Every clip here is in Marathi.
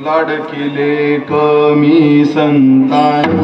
लाडकिले कमी संतान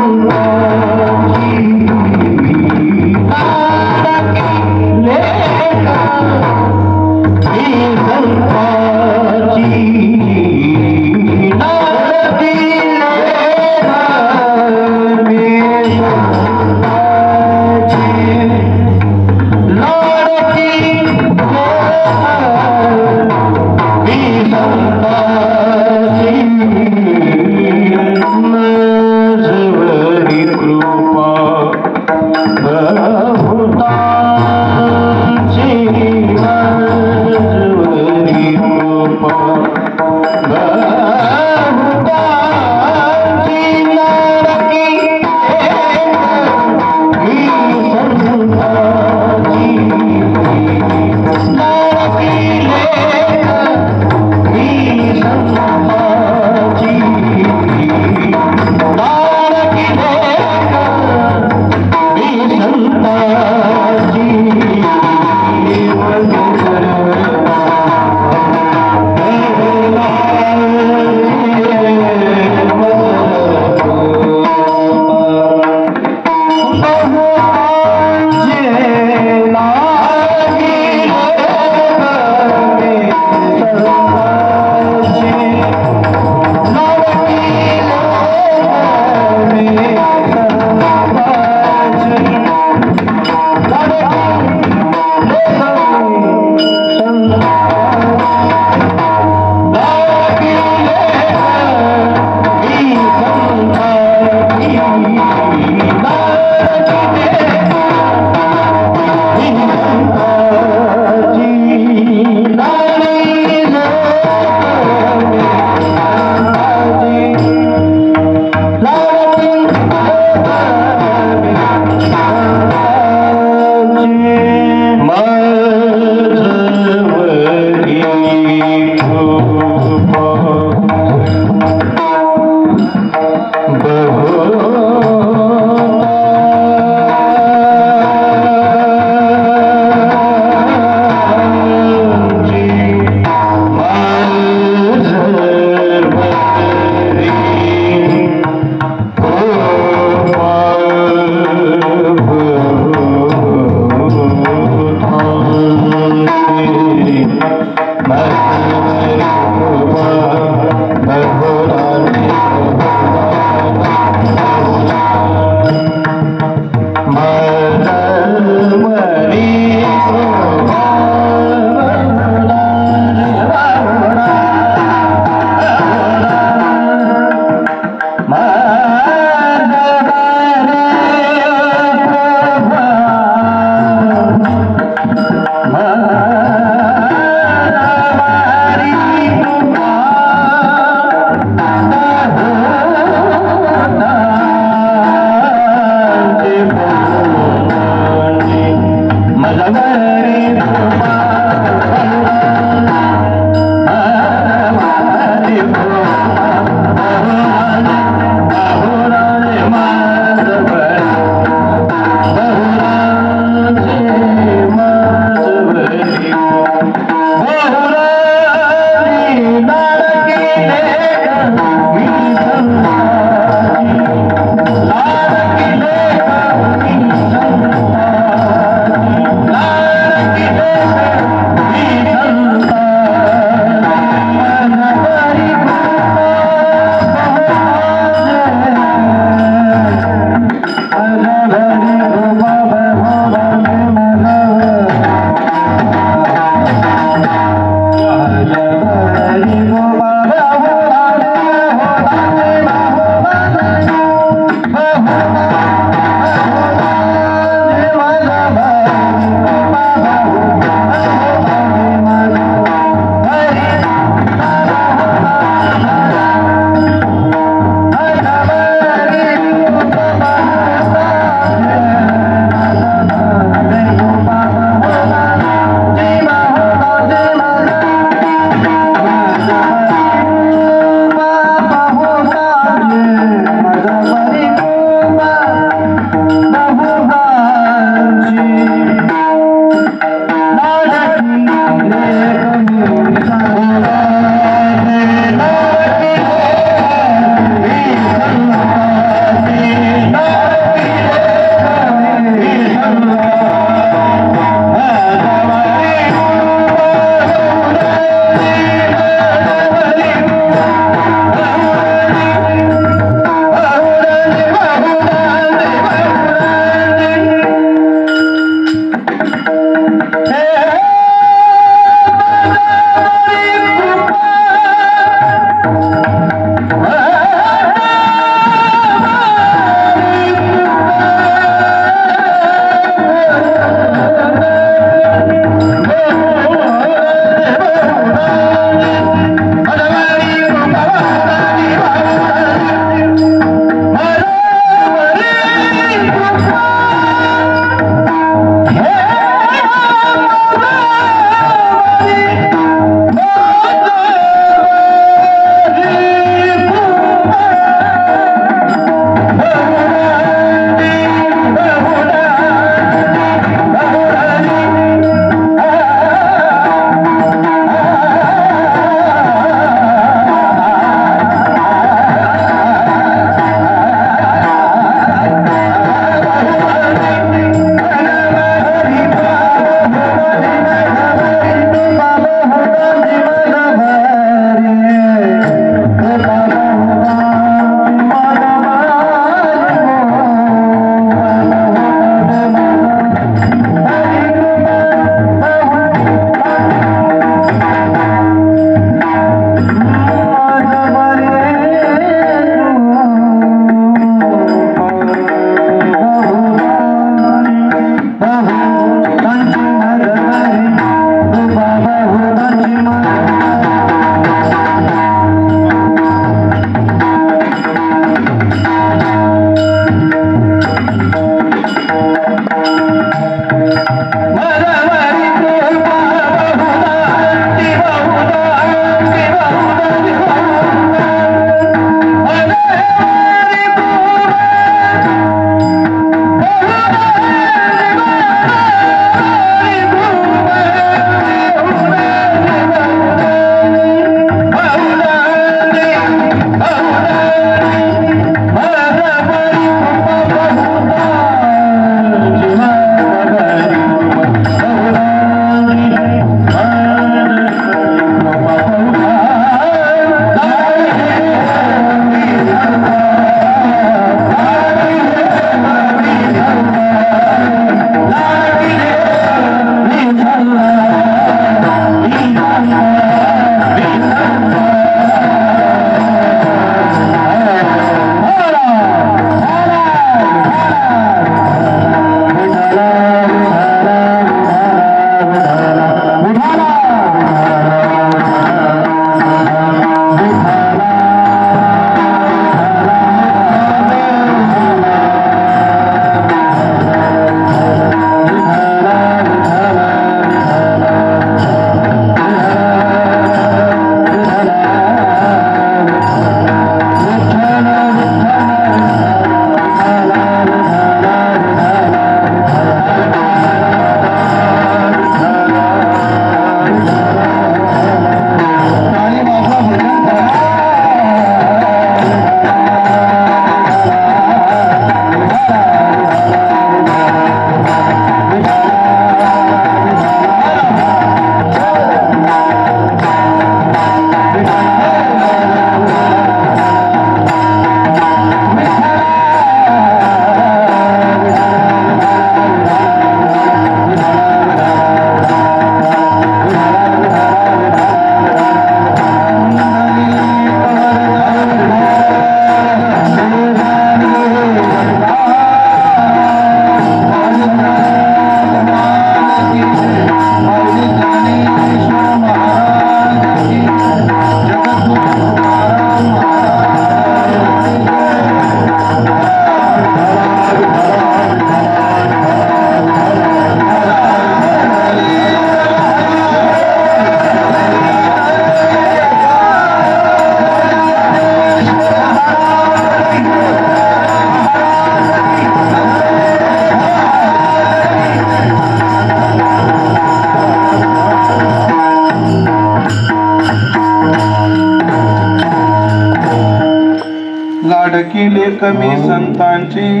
लाडकी कमी संतांची,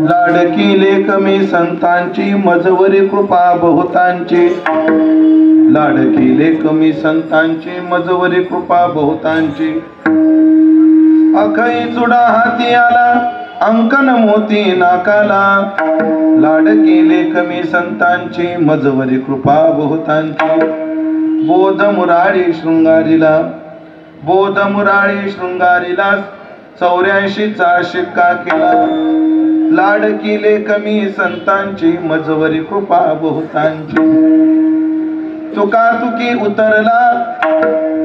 लाडकी कमी संतांची, मजवरी कृपा बहुतांची, लाडकी कमी संतांची, मजवरी कृपा बहुतांची, अखई चुडा हाती आला, अंकन मोती नाकाला, लाडकी कमी संतांची, मजवरी कृपा बहुतांची, बोध मुरारी शृंगारीला, बोध मुरारी शृंगारीला 84चा शिक्का केला, लाडकी कमी संतांची, मजवरी कृपा बहुतांची, तुका तुकी उतरला,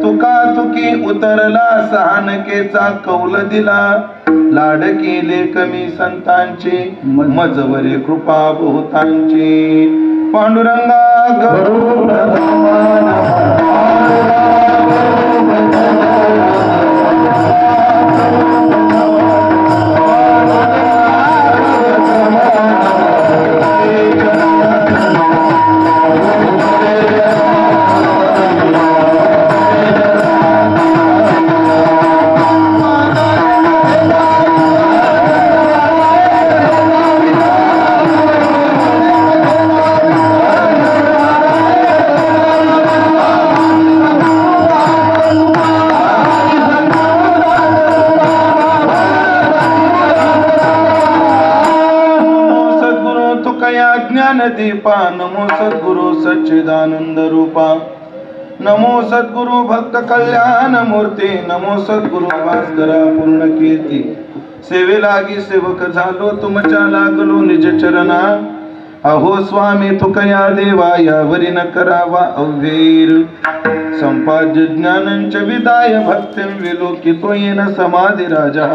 तुका तुकी उतरला, सहानकेचा कौल दिला, लाडकी कमी संतांची, मजवरी कृपा बहुतांची, पांडुरंगा गरुड ज्ञान दीपा, नमो सद्गुरु सच्चिदानंद रूपा, नमो सद्गुरु भक्त कल्याण मूर्ती, नमो सद्गुरु भास्करा पूर्ण कीर्ती, सेवे लागी सेवक झालो, तुमच्या लागलो निज चरणा, अहो स्वामी तुकया देवा, यावरी न करावा अव्हेर, संपाद्य ज्ञानंच विदाय भक्तिं विलोकितो येन समाधी राजा,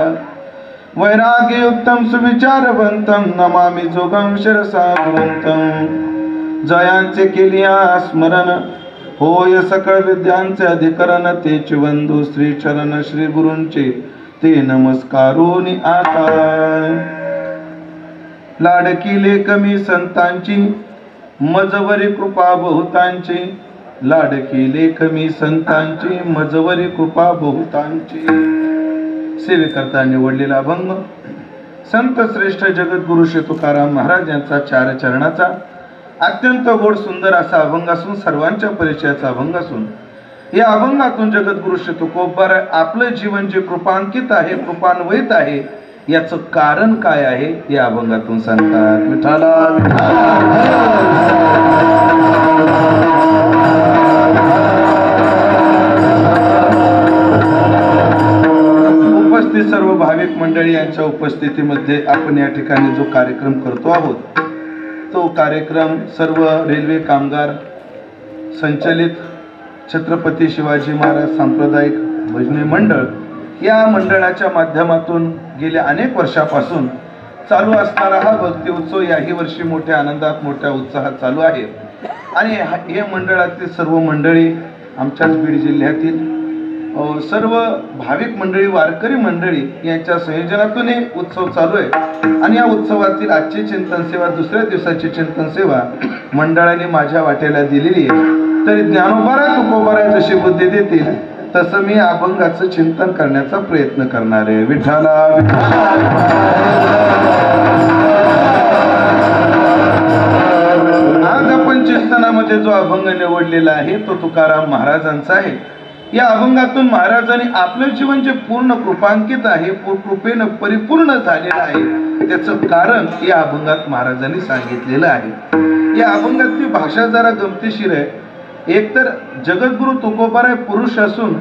वैराग्ययुक्तं सुविचारवन्तं नमामि जोगं शिरसा भवन्तं। जयांचे केलिया स्मरण होय सकळ विद्यांचे अधिकरण, तेच वंदू श्री चरण श्री गुरूंचे ते नमस्कारोनी आता। लाडकी लेकमी संतांची मजवरी कृपा बहुतांची, लाडकी लेखमी संतांची मजवरी कृपा बहुतांची। सेवेकरता निवडलेला अभंग संत श्रेष्ठ जगद्गुरु श्री तुकाराम महाराज यांचा चार चरणाचा अत्यंत गोड सुंदर असा अभंग असून सर्वांच्या परिचयाचा अभंग असून या अभंगातून जगद्गुरु श्री तुकोबार आपलं जीवन जे कृपांकित आहे, कृपान्वित आहे, याचं कारण काय आहे या अभंगातून सांगतात। विठाला उपस्थित सर्व भाविक मंडळी यांच्या उपस्थितीमध्ये आपण या ठिकाणी जो कार्यक्रम करतो आहोत तो कार्यक्रम सर्व रेल्वे कामगार संचलित छत्रपती शिवाजी महाराज सांप्रदायिक भजनी मंडळ या मंडळाच्या माध्यमातून गेल्या अनेक वर्षापासून चालू असणारा हा भक्ती उत्सव याही वर्षी मोठ्या आनंदात मोठ्या उत्साहात चालू आहे। आणि हे मंडळातील सर्व मंडळी आमच्याच बीड जिल्ह्यातील सर्व भाविक मंडळी वारकरी मंडळी यांच्या संयोजनातून हे उत्सव चालू आहे। आणि या उत्सवातील आजची चिंतन सेवा दुसऱ्या दिवसाची चिंतन सेवा मंडळाने माझ्या वाट्याला दिलेली आहे। तरी ज्ञानोबारा तुकोबारा जशी बुद्धी देतील तसं मी अभंगाचं चिंतन करण्याचा प्रयत्न करणार आहे। विठ्ठला आज आपण चिंतनामध्ये जो अभंग निवडलेला आहे तो तुकाराम महाराजांचा आहे। या अभंगातून महाराजांनी आपलं जीवन जे पूर्ण कृपांकित आहे, कृपेनं परिपूर्ण झालेलं आहे, त्याचं कारण या अभंगात महाराजांनी सांगितलेलं आहे। या अभंगातली भाषा जरा गमतीशीर आहे। एकतर जगद्गुरु तुकोबाराय पुरुष असून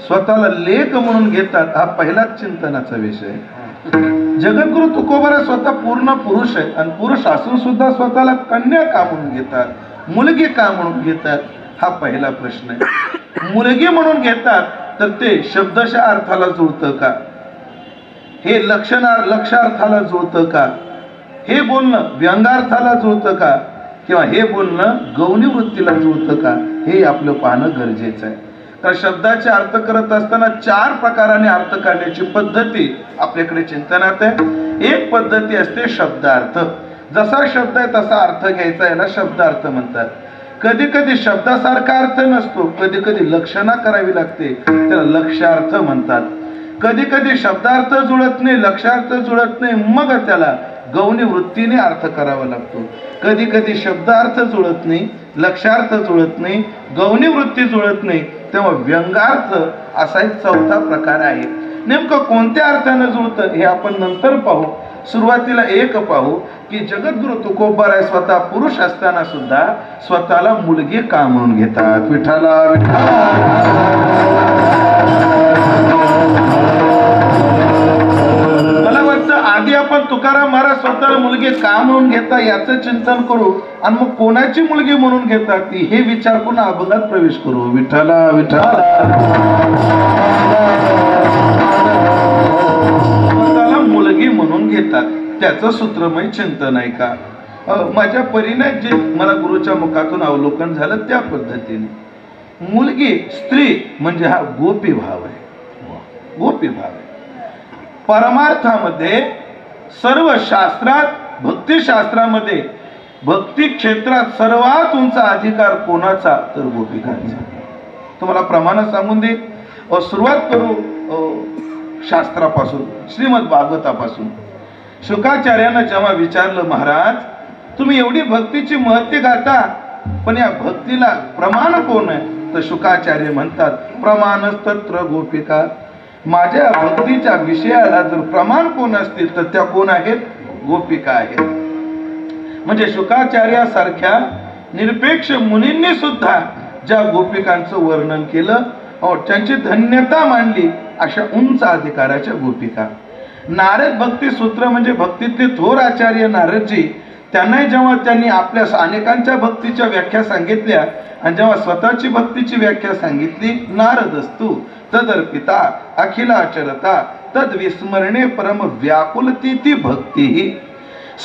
स्वतःला लेख म्हणून घेतात, हा पहिलाच चिंतनाचा विषय आहे। जगद्गुरु तुकोबाराय स्वतः पूर्ण पुरुष आहे आणि पुरुष असून सुद्धा स्वतःला कन्या का म्हणून घेतात, मुलगी का म्हणून घेतात, हा पहिला प्रश्न आहे। मुलगी म्हणून घेतात तर ते शब्दशः अर्थाला जुळतं का, हे लक्षार्थाला जुळतं का, हे बोलणं व्यंगार्थाला जुळतं का, किंवा हे बोलणं गौणी वृत्तीला जुळतं का, हे आपलं पाहणं गरजेचं आहे। तर शब्दाचे अर्थ करत असताना चार प्रकाराने अर्थ काढण्याची पद्धती आपल्याकडे चिंतनात आहे। एक पद्धती असते शब्दार्थ, जसा शब्द आहे तसा अर्थ घ्यायचा, याला शब्दार्थ म्हणतात। कधी कधी शब्दासारखा अर्थ नसतो, कधी कधी लक्षणा करावी लागते, त्याला लक्ष्यार्थ म्हणतात। कधी कधी शब्दार्थ जुळत नाही, लक्षार्थ जुळत नाही, मग त्याला गौणी वृत्तीने अर्थ करावा लागतो। कधी कधी शब्दार्थ जुळत नाही, लक्षार्थ जुळत नाही, गौणी वृत्ती जुळत नाही, तेव्हा व्यंगार्थ असा एक चौथा प्रकार आहे। नेमकं कोणत्या अर्थाने जुळतं हे आपण नंतर पाहू। सुरुवातीला एक पाहू की जगद्गुरु तुकोबाराय स्वतः पुरुष असताना सुद्धा स्वतःला मुलगी का म्हणून घेतात। विठ्ठला मला वाटतं आधी आपण तुकाराम महाराज स्वतःला मुलगी का म्हणून घेतात याचं चिंतन करू आणि मग कोणाची मुलगी म्हणून घेतात हे विचार करून अभंगात प्रवेश करू। विठ्ठला मुलगी म्हणून घेतात त्याचं सूत्रमय चिंतन आहे का, माझ्या परीने जे मला गुरुच्या मुखातून अवलोकन झालं त्या पद्धतीने मुलगी स्त्री म्हणजे हा गोपी भाव आहे। गोपी भाव आहे परमार्थामध्ये सर्व शास्त्रात, भक्ती शास्त्रामध्ये, भक्ती क्षेत्रात सर्वात उंच अधिकार कोणाचा तर गोपिकांचा। तुम्हाला प्रमाण सांगून दे, सुरुवात करू शास्त्रापासून, श्रीमद भागवतापासून। शुकाचार्यांना जेव्हा विचारलं महाराज तुम्ही एवढी भक्तीची महती गाता पण या भक्तीला प्रमाण कोण आहे, तर शुकाचार्य म्हणतात प्रमाणस्तत्र गोपिका। माझ्या भक्तीच्या विषयाला जर प्रमाण कोण असतील तर त्या कोण आहेत, गोपिका आहेत। म्हणजे शुकाचार्यासारख्या निरपेक्ष मुनींनी सुद्धा ज्या गोपिकांचं वर्णन केलं, त्यांची धन्यता मानली, अशा उंच अधिकाराच्या गोपिका। नारद भक्ती सूत्र म्हणजे भक्तीतले थोर आचार्य नारदजी, त्यांनाही जेव्हा त्यांनी आपल्या अनेकांच्या भक्तीच्या व्याख्या सांगितल्या आणि जेव्हा स्वतःची भक्तीची व्याख्या सांगितली, नारदस्तु तदर्पिता अखिलाचरता तद विस्मरणे परम व्याकुलती ती भक्ती.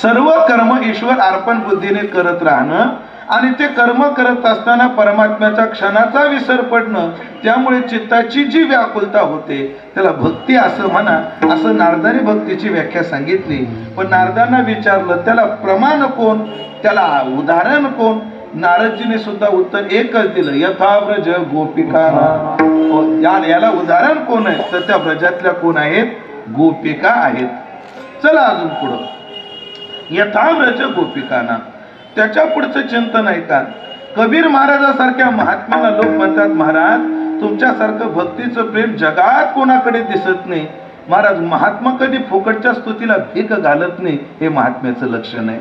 सर्व कर्म ईश्वर अर्पण बुद्धीने करत राहणं आणि ते कर्म करत असताना परमात्म्याच्या क्षणाचा विसर पडणं, त्यामुळे चित्ताची जी व्याकुलता होते त्याला भक्ती असं म्हणा, असं नारदाने भक्तीची व्याख्या सांगितली. पण नारदांना विचारलं त्याला प्रमाण कोण, त्याला उदाहरण कोण? नारदजीने सुद्धा उत्तर एकच दिलं, यथाव्रज गोपिका. याला उदाहरण कोण आहे तर त्या व्रजातल्या कोण आहेत? गोपिका आहेत. चला अजून पुढं, यथाव्रज गोपिकाना. त्याच्या पुढचं चिंतन आहे का? कबीर महाराजासारख्या महात्म्याला लोक म्हणतात, महाराज तुमच्यासारखं भक्तीचं प्रेम जगात कोणाकडे दिसत नाही. महाराज महात्मा कधी फुकटच्या स्तुतीला भीक घालत नाही, हे महात्म्याचं लक्षण आहे.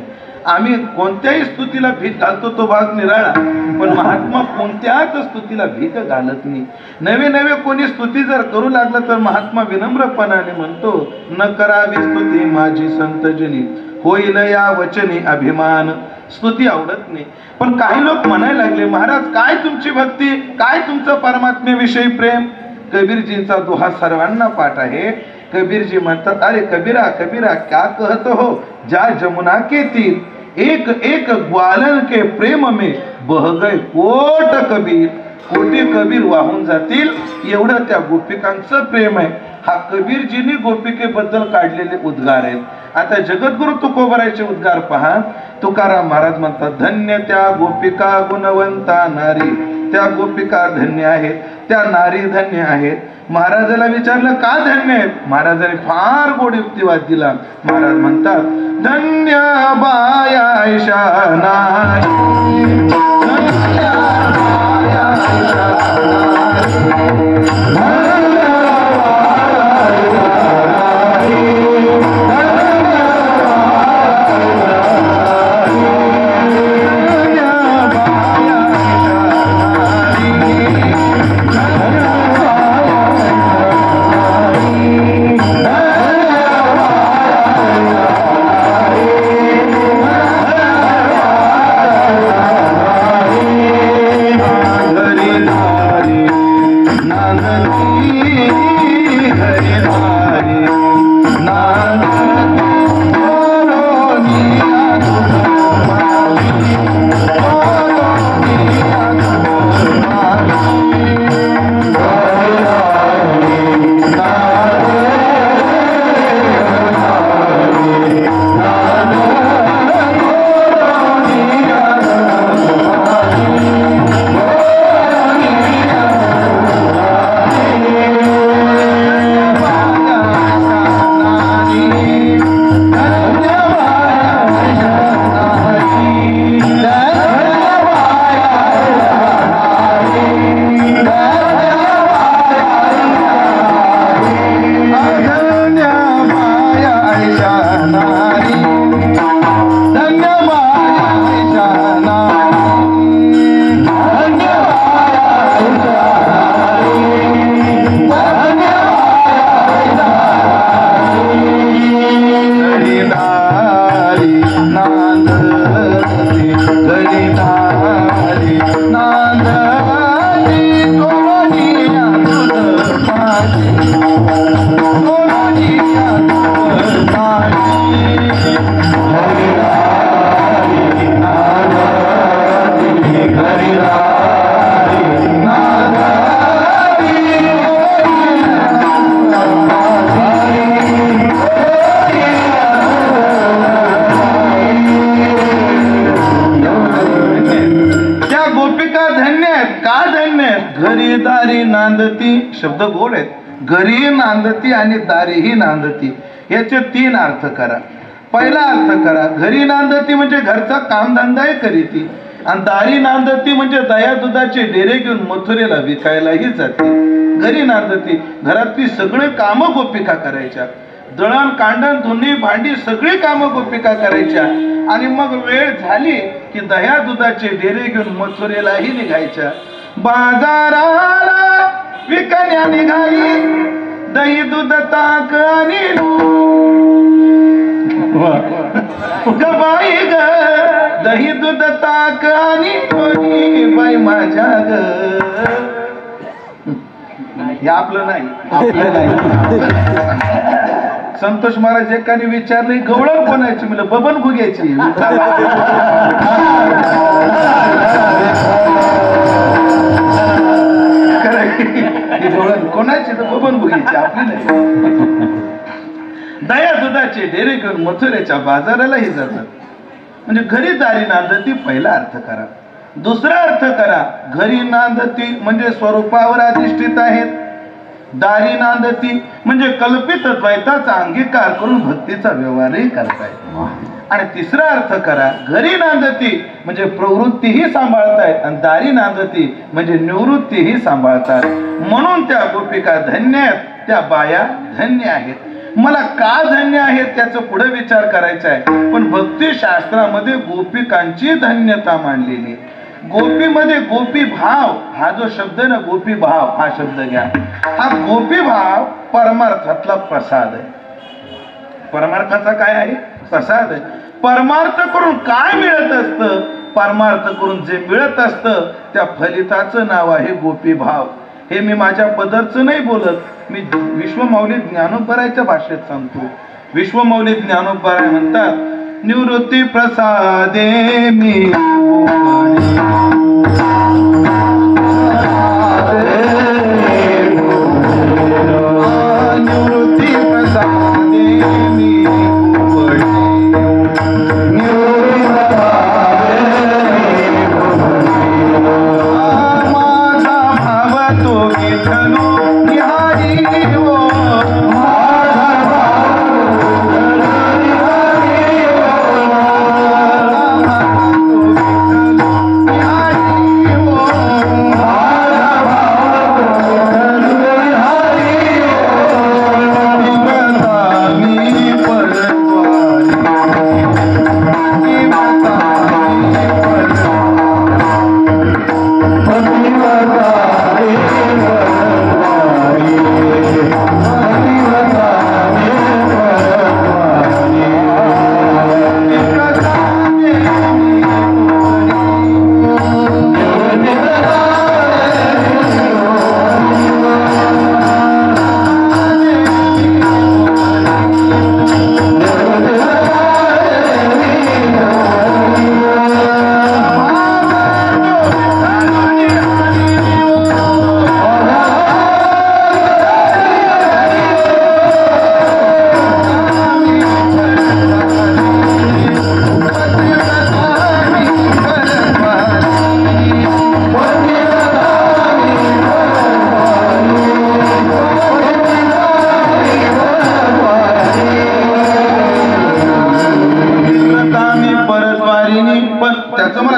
आम्ही कोणत्याही स्तुतीला भीक घालतो तो भाग निराळा, पण महात्मा कोणत्याच स्तुतीला भीक घालत नाही. नवे नवे कोणी स्तुती जर करू लागलं तर महात्मा विनम्रपणाने म्हणतो, न करावी स्तुती माझी संतजनी, होईल या वचनी अभिमान. स्तुती आवडत नाही. पण काही लोक म्हणायला लागले, महाराज काय तुमची भक्ती, काय तुमचं परमात्म्याविषयी प्रेम. कबीरजींचा दोहा सर्वांना पाठ आहे. कबीरजी म्हणतात, अरे कबीरा कबीरा क्या कहत हो, जा जमुना के तीर, एक एक ग्वालन के प्रेम में बह गए कोट कबीर. कोटी कबीर वाहून जातील एवढं त्या गोपिकांचं प्रेम आहे. हा कबीरजींनी गोपिकेबद्दल काढलेले उद्गार आहेत. आता जगद्गुरु तुकोबरायचे उद्गार पहा. तुकाराम महाराज म्हणतात, धन्य त्या गोपिका गुणवंता नारी. त्या गोपिका धन्य आहेत, त्या नारी धन्य आहेत. महाराजाला विचारलं का धन्य आहेत, महाराजांनी फार गोड युक्तिवाद दिला. महाराज म्हणतात, धन्य बाया ऐशा नारी, धन्य बाया ऐशा नारी. घरी दारी नांदती, शब्द गोड आहेत. घरी नांदती आणि दारीही नांदती, याचे तीन अर्थ करा. पहिला अर्थ करा, घरी नांदती म्हणजे घरचा कामधंदाही करीती, आणि दारी नांदती म्हणजे दया दुधाचे डेरे घेऊन मथुरेला विकायलाही जाते. घरी नांदती, घरातली सगळे कामं गोपिका करायच्या, दळण कांडण धुणी भांडी सगळी कामं गोपिका करायच्या, आणि मग वेळ झाली की दया दुधाचे डेरे घेऊन मथुरेलाही निघायच्या. बाजाराला विकण्या निघाली, दही दूध ताक आणि बाई ग, दही दूध ताक आणि बाई माझ्या ग. हे आपलं नाही, आपलं नाही. संतोष महाराज एकाने विचारले गवळण कोणाची, म्हणलं बबन घुग्याची. गवळण कोणाची, तर बबन घुग्याची, आपली नाही. दया दुधाचे डेरे घेऊन मथुरेच्या बाजारालाही जातात. म्हणजे घरी दारी नांदती पहिला अर्थ करा. दुसरा अर्थ करा, घरी नांदती म्हणजे स्वरूपावर अधिष्ठित आहेत. दारी नांदती म्हणजे कल्पित द्वैताचा अंगीकार करून भक्तीचा व्यवहारही करतायत. आणि तिसरा अर्थ करा, घरी नांदती म्हणजे प्रवृत्तीही सांभाळतायत आणि दारी नांदती म्हणजे निवृत्तीही सांभाळतात. म्हणून त्या गोपिका धन्य आहेत, त्या बाया धन्य आहेत. मला का धन्य आहेत त्याचा पुढे विचार करायचा आहे. पण भक्ती शास्त्रामध्ये गोपिकांची धन्यता मांडलेली. गोपीमध्ये गोपी भाव हा जो शब्द ना, गोपी भाव हा शब्द घ्या. हा गोपी भाव परमार्थातला प्रसाद आहे. परमार्थाचा काय आहे? प्रसाद आहे. परमार्थ करून काय मिळत असतं? परमार्थ करून जे मिळत असतं त्या फलिताचं नाव आहे गोपी भाव. हे मी माझ्या पदरचं नाही बोलत, मी विश्वमौली ज्ञानोबरायच्या भाषेत सांगतो. विश्वमौली ज्ञानोबराय म्हणतात, निवृत्ती प्रसादे मी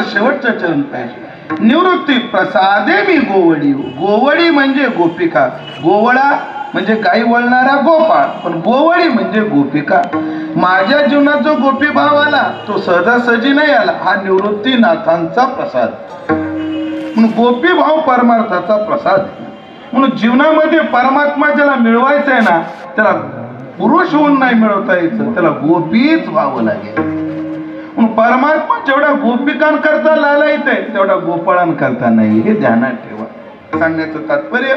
शेवटचं चरण पाहिजे. निवृत्ती प्रसादे मी गोवडी. गोवडी म्हणजे गोपिका. गोवळा म्हणजे गाई वळणारा गोपाळ, पण गोवडी म्हणजे गोपिका. माझ्या जीवनात जो गोपी भाव आला तो सहजासहजी नाही आला. हा निवृत्तीनाथांचा प्रसाद. म्हणून गोपी भाव परमार्थाचा प्रसाद. म्हणून जीवनामध्ये परमात्मा ज्याला मिळवायचा आहे ना, त्याला पुरुष होऊन नाही मिळवता यायचं, त्याला गोपीच व्हावं लागेल. परमात्मा जेवढा गोपिकांकरता लालायित आहे तेवढा गोपाळांकरता नाही, हे ध्यानात ठेवा. सांगण्याचं तात्पर्य,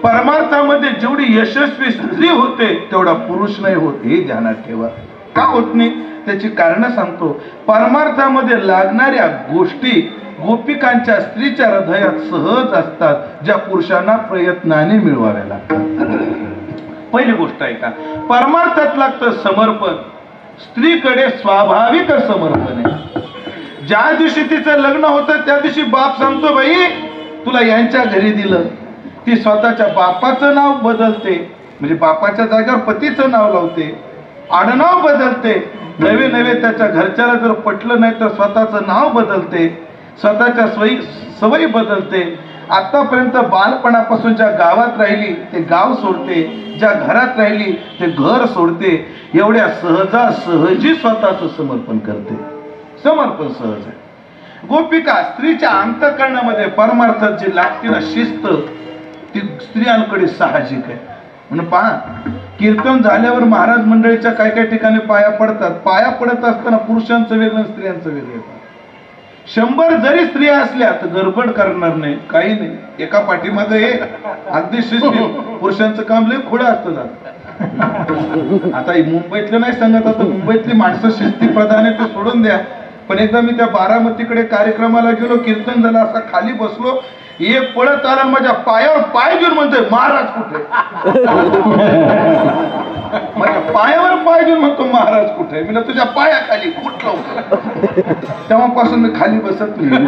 परमार्थामध्ये जेवढी यशस्वी स्त्री होते तेवढा पुरुष नाही होत, हे ध्यानात ठेवा. का होत नाही त्याची कारण सांगतो. परमार्थामध्ये लागणाऱ्या गोष्टी गोपिकांच्या स्त्रीच्या हृदयात सहज असतात, ज्या पुरुषांना प्रयत्नाने मिळवाव्या लागतात. पहिली गोष्ट आहे का, परमार्थात लागतं समर्पण. स्त्रीकडे स्वाभाविक समर्पण आहे. ज्या दिवशी तिचं लग्न होतं त्या दिवशी बाप सांगतो, बाई तुला यांच्या घरी दिलं. ती स्वतःच्या बापाचं नाव बदलते, म्हणजे बापाच्या जागेवर पतीचं नाव लावते, आडनाव बदलते. नवे नवे त्याच्या घरच्याला जर पटलं नाही तर स्वतःचं नाव बदलते, स्वतःच्या सवयी बदलते. आतापर्यंत बालपणापासून ज्या गावात राहिली ते गाव सोडते, ज्या घरात राहिली ते घर सोडते. एवढ्या सहजासहजी स्वतःचं समर्पण करते. समर्पण सहज आहे. गोपिका स्त्रीच्या अंतःकरणामध्ये परमार्थात जी लागते ना शिस्त, ती स्त्रियांकडे साहजिक आहे. म्हणून पहा, कीर्तन झाल्यावर महाराज मंडळीच्या काय काय ठिकाणी पाया पडतात. पाया पडत असताना पुरुषांचं वेगळं स्त्रियांचं वेगळं. 100 जरी स्त्रिया असल्या तर गडबड करणार नाही, काही नाही, एका पाठीमागे एक, अगदी शिस्ती. पुरुषांचं काम लय खुडं असतं जात. आता मुंबईतलं नाही सांगत, आता मुंबईतली माणसं शिस्ती प्रधान आहे ते सोडून द्या. पण एकदा मी त्या बारामतीकडे कार्यक्रमाला गेलो, कीर्तन झालं, असा खाली बसलो, एक पळत आला माझ्या पायावर पाय घेऊन म्हणतोय महाराज कुठे. माझ्या पायावर पाय घेऊन म्हणतो महाराज कुठे. मी तुझ्या पायाखाली कुठलं. तेव्हापासून मी खाली बसत नाही.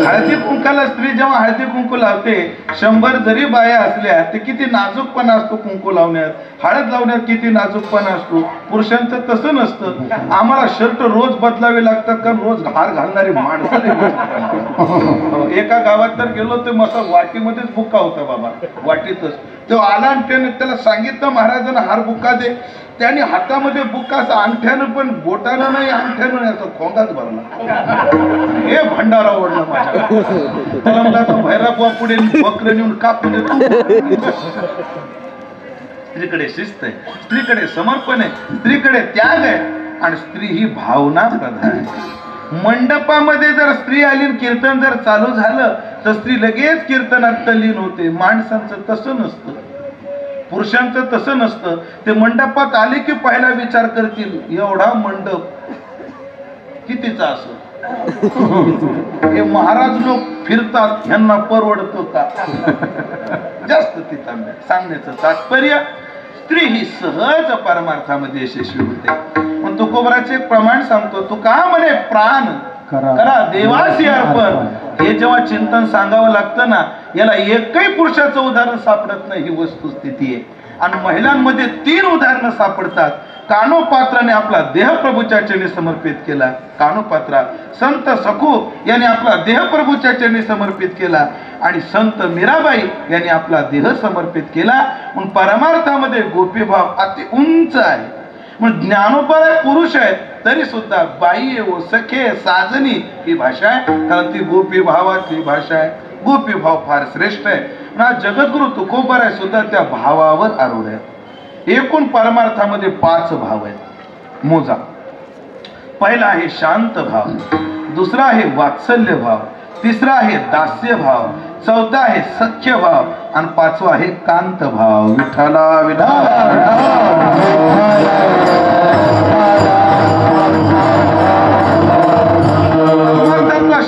हळदी कुंकाला स्त्री जेव्हा हळदी कुंकू लावते, 100 जरी बाया असल्या ते किती नाजूकपणा असतो कुंकू लावण्यात, हळद लावण्यात किती नाजूकपणा असतो. पुरुषांचं तसं नसतं. आम्हाला शर्ट रोज बदलावे लागतात, कारण रोज हार घालणारी माणसं. एका गावात तर गेलो ते मस्त वाटीमध्येच बुक्का होता बाबा, वाटीतच. तो आला आणि त्याला सांगितलं महाराजांना हार बुक्का दे. त्याने हातामध्ये बुक्का असं अंगठ्यानं पण बोटानं नाही, अंगठ्यानं नाही, असं खोंगाच भरला. हे भंडारा ओढला माझ्या. त्याला मला आता भैराबुवा पुढे बकरं नेऊन कापून देतो. स्त्रीकडे शिस्त आहे, स्त्रीकडे समर्पण आहे, स्त्रीकडे त्याग आहे, आणि स्त्री ही भावना प्रधान आहे. मंडपामध्ये जर स्त्री आली, कीर्तन जर चालू झालं तर स्त्री लगेच कीर्तनात तल्लीन होते. माणसांचं तसं नसतं, पुरुषांचं तसं नसतं. ते मंडपात आले की पहिला विचार करतील, एवढा मंडप कितीचा असं. हे महाराज लोक फिरतात, ह्यांना परवडतो का. जास्त तिथं सांगण्याचं तात्पर्य, स्त्री ही सहज परमार्थामध्ये यशस्वी होते. पण तुकोबराचे प्रमाण सांगतो, तू का म्हणे प्राण करा देवासी अर्पण. हे जेव्हा चिंतन सांगावं लागतं ना, याला एकही पुरुषाचं उदाहरण सापडत नाही, ही वस्तुस्थिती आहे. आणि महिलांमध्ये 3 उदाहरणं सापडतात. कानोपात्राने आपला देह प्रभूच्या चरणी समर्पित केला, कानोपात्रा. संत सखू यांनी आपला देह प्रभूच्या चरणी समर्पित केला, आणि संत मीराबाई यांनी आपला देह समर्पित केला. मग परमार्थामध्ये गोपीभाव अति उंच आहे. मग ज्ञानोपर पुरुष आहेत तरी सुद्धा बाई ओ सखे साजनी ही भाषा आहे, कारण ती गोपी भावाची भाषा आहे. गोपी भाव फार श्रेष्ठ आहे. जगद्गुरु तुकोबराय सुद्धा त्या भावावर आरूढ आहे. एकूण परमार्थामध्ये 5 भाव आहेत, मोजा. पहिला आहे शांत भाव, दुसरा आहे वात्सल्य भाव, तिसरा आहे दास्य भाव, चौथा आहे सख्य भाव, आणि 5वा आहे कांत भाव. विठ्ठला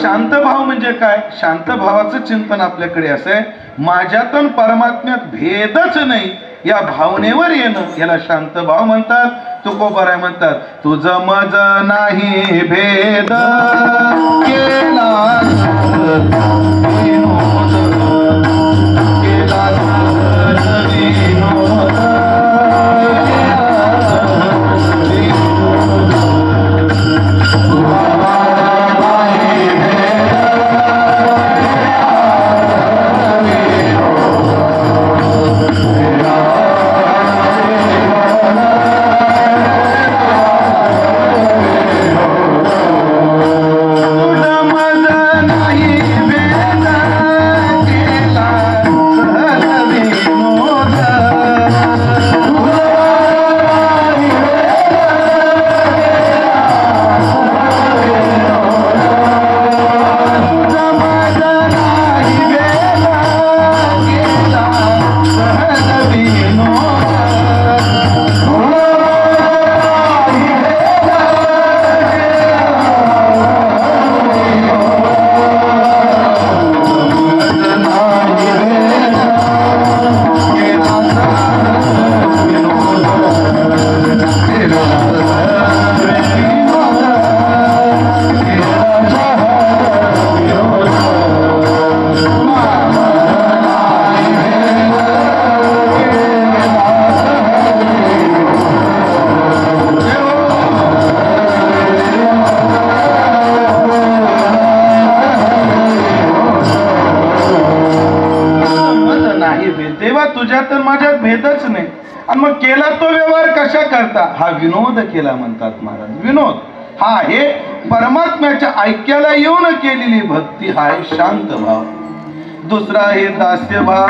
शांत भाव म्हणजे काय. शांत भावाचं चिंतन आपल्याकडे असं आहे, माझ्यातून परमात्म्यात भेदच नाही या भावनेवर येणं, याला शांत भाव म्हणतात. तुकोबराय म्हणतात, तुझं मज नाही भेद केला तुझ्यात माझ्यात भेदच नाही. आणि मग केला तो व्यवहार कशा करता, हा विनोद केला म्हणतात महाराज. विनोद हा आहे परमात्म्याच्या ऐक्याला येऊन केलेली भक्ती, हा आहे शांत भाव. दुसरा आहे दास्य भाव,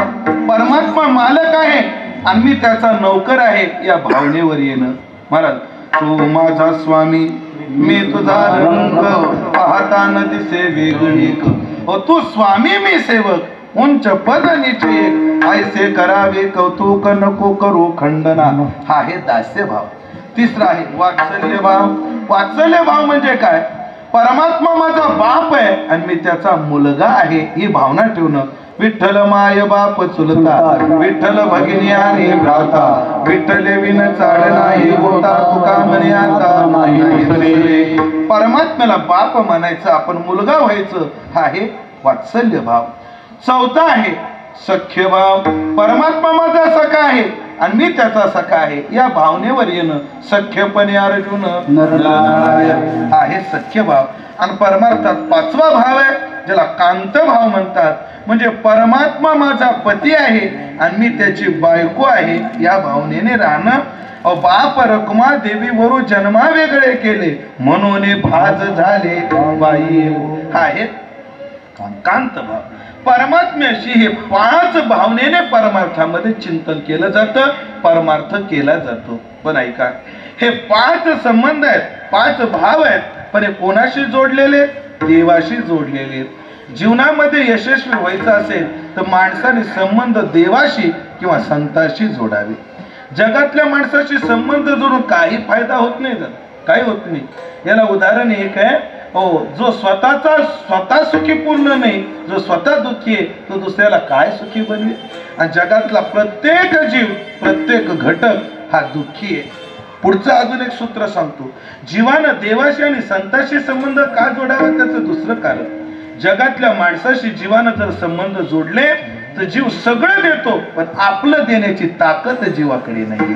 परमात्मा मालक आहे आणि मी त्याचा नौकर आहे या भावनेवर येणं. महाराज तू माझा स्वामी मी तुझा रंग पाहता न दिसे वेगळी तू स्वामी मी सेवक उंच पद नीचे ऐसे करावे कौतुक नको करू खंडना हा आहे दास्य भाव. तिसरा आहे वात्सल्य भाव. वात्सल्य भाव म्हणजे काय? परमात्मा माझा बाप आहे आणि मी त्याचा मुलगा आहे ही भावना ठेवणं. विठ्ठल माय बाप चुलता विठ्ठल भगिनी आणि भ्राता विठ्ठले विन चाड नाही होता तुका म्हणे आता नाही. परमात्म्याला बाप म्हणायचं आपण मुलगा व्हायचं हा आहे वात्सल्य भाव. चौथा आहे सख्य भाव. परमात्मा माझा सखा आहे आणि मी त्याचा सखा आहे या भावनेवर येणं. सख्यपणे अर्जुन आहे सख्य भाव. आणि परमार्थात पाचवा भाव आहे ज्याला कांत भाव म्हणतात. म्हणजे परमात्मा माझा पती आहे आणि मी त्याची बायको आहे या भावनेने राहणं. बाप रखुमा देवी वरू जन्मा वेगळे केले म्हणून भाज झाले बाई हा आहे कांत भाव. परमात्म्याशी हे पाच भावनेने परमार्थामध्ये चिंतन केलं जातं परमार्थ केला जातो. पण ऐका हे पाच संबंध आहेत पाच भाव आहेत पण हे कोणाशी जोडलेले? देवाशी जोडलेले. जीवनामध्ये यशस्वी व्हायचं असेल तर माणसाने संबंध देवाशी किंवा संतांशी जोडावे. जगातल्या माणसाशी संबंध जोडून काही फायदा होत नाही काही होत नाही. याला उदाहरण एक आहे जो स्वतः सुखी पूर्ण नाही जो स्वतः दुःखी आहे तो दुसऱ्याला काय सुखी बनवे. आणि जगातला प्रत्येक जीव प्रत्येक घटक हा दुःखी आहे. पुढचं अजून एक सूत्र सांगतो. जीवानं देवाशी आणि संतांशी संबंध का जोडावा त्याचं दुसरं कारण. जगातल्या माणसाशी जीवानं जर संबंध जोडले तर जीव सगळं देतो पण आपलं देण्याची ताकद जीवाकडे नाही.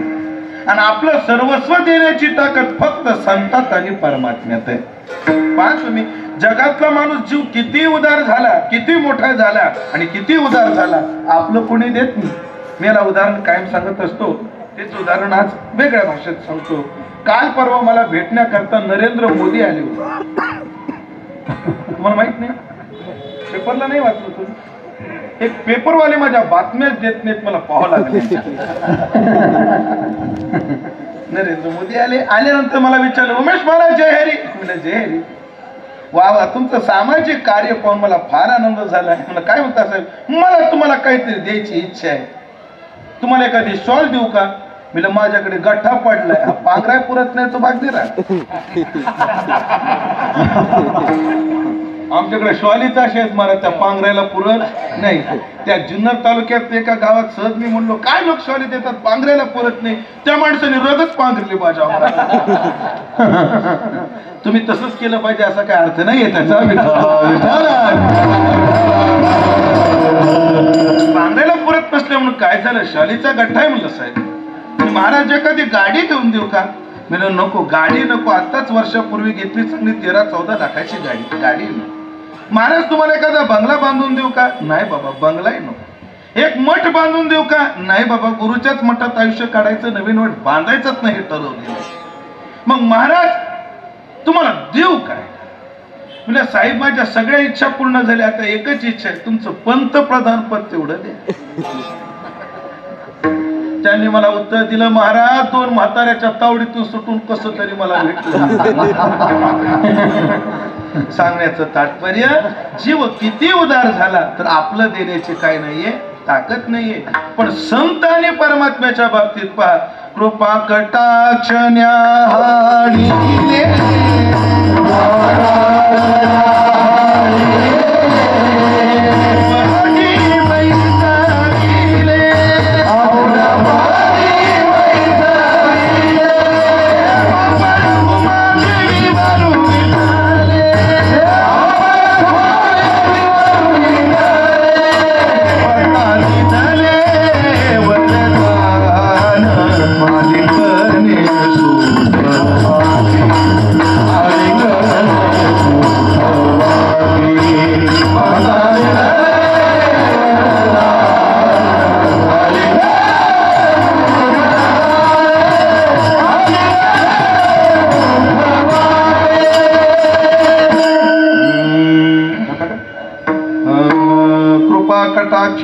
आणि आपलं सर्वस्व देण्याची ताकद फक्त संतात आणि परमात्म्यात आहे. पहा तुम्ही जगातला माणूस जीव किती उदार झाला किती मोठा झाला आणि किती उदार झाला आपलं कोणी देत नाही. मी याला उदाहरण कायम सांगत असतो. तेच उदाहरण आज वेगळ्या भाषेत सांगतो. काल परवा मला भेटण्याकरता नरेंद्र मोदी आले होते. तुम्हाला माहित नाही? पेपरला नाही वाचलं तुम्ही? एक पेपरवाले माझ्या बातम्याच देत नाहीत मला पाहावं लागलं. नरेंद्र मोदी आल्यानंतर मला विचारलं उमेश महाराज जय हरी. म्हणजे जय हरी. वा वा तुमचं सामाजिक कार्य पाहून मला फार आनंद झाला. मला काय म्हणता साहेब मला तुम्हाला काहीतरी द्यायची इच्छा आहे. तुम्हाला एखादी शॉल देऊ का? मी माझ्याकडे गठ्ठा पडलाय पांघराय पुरत नाही तो भाग दे रा. आमच्याकडे शॉलीचा शेत मारा त्या पांघरायला पुरत नाही. त्या जुन्नर तालुक्यात एका गावात सहज मी म्हणलो काय लोक शॉली देतात पांघरायला पुरत नाही. त्या माणसाने रगच पांघरली माझ्या. तुम्ही तसंच केलं पाहिजे असा काय अर्थ नाही त्याचा. पांघरायला पुरत नसले म्हणून काय झालं शॉलीचा गठ्ठा आहे म्हणलं साहेब महाराज एखादी गाडी घेऊन देऊ का? म्हणजे नको गाडी नको. आताच वर्षापूर्वी घेतली चांगली 13-14 लाखाची गाडी महाराज तुम्हाला एखादा बंगला बांधून देऊ का? नाही बाबा बंगलाही नको. एक मठ बांधून देऊ का? नाही बाबा गुरुच्याच मठात आयुष्य काढायचं नवीन मठ बांधायचंच नाही ठरवलेलं. मग महाराज तुम्हाला देऊ काय? म्हणजे साहेब माझ्या सगळ्या इच्छा पूर्ण झाल्या आता एकच इच्छा आहे तुमचं पंतप्रधान पद तेवढं द्या. त्यांनी मला उत्तर दिलं महाराज 2 म्हाताऱ्याच्या तावडीतून सुटून कसं तरी मला भेटलं. सांगण्याचं तात्पर्य जीव किती उदार झाला तर आपलं देण्याची काय नाहीये ताकद नाहीये. पण संत आणि परमात्म्याच्या बाबतीत पहा कृपा कटाक्ष न्याहाळीले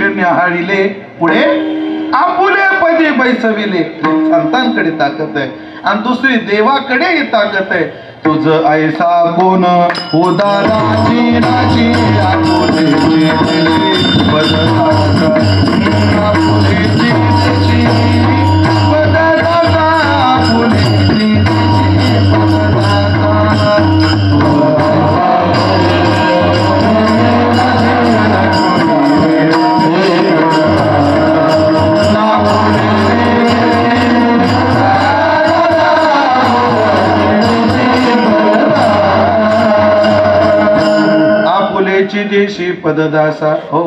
न्याहाळीले पुढे आपुले पदी बैसविले संतांकडे ताकद आहे. आणि दुसरी देवाकडे ताकद आहे. तुझ ऐसा कोण उदाराची राजी आपुलेची बदलाचा आपुलेची बदलाचा आपुलेची देशी पददासा. हो,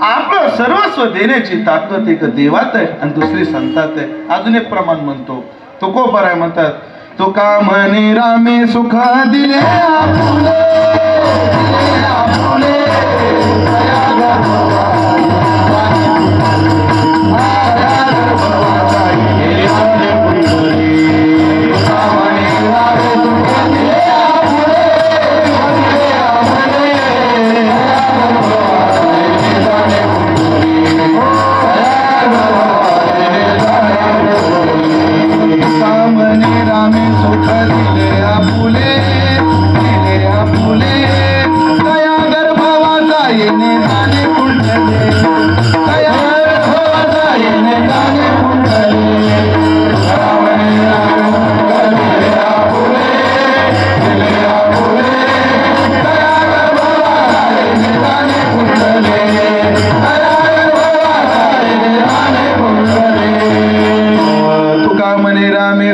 आपलं सर्वस्व देण्याची ताकद एक देवात आहे आणि दुसरी संतात आहे. अजून एक प्रमाण म्हणतो तुकोबराय म्हणतात, तुका म्हणे रामे सुख दिले आपुले, आपुले,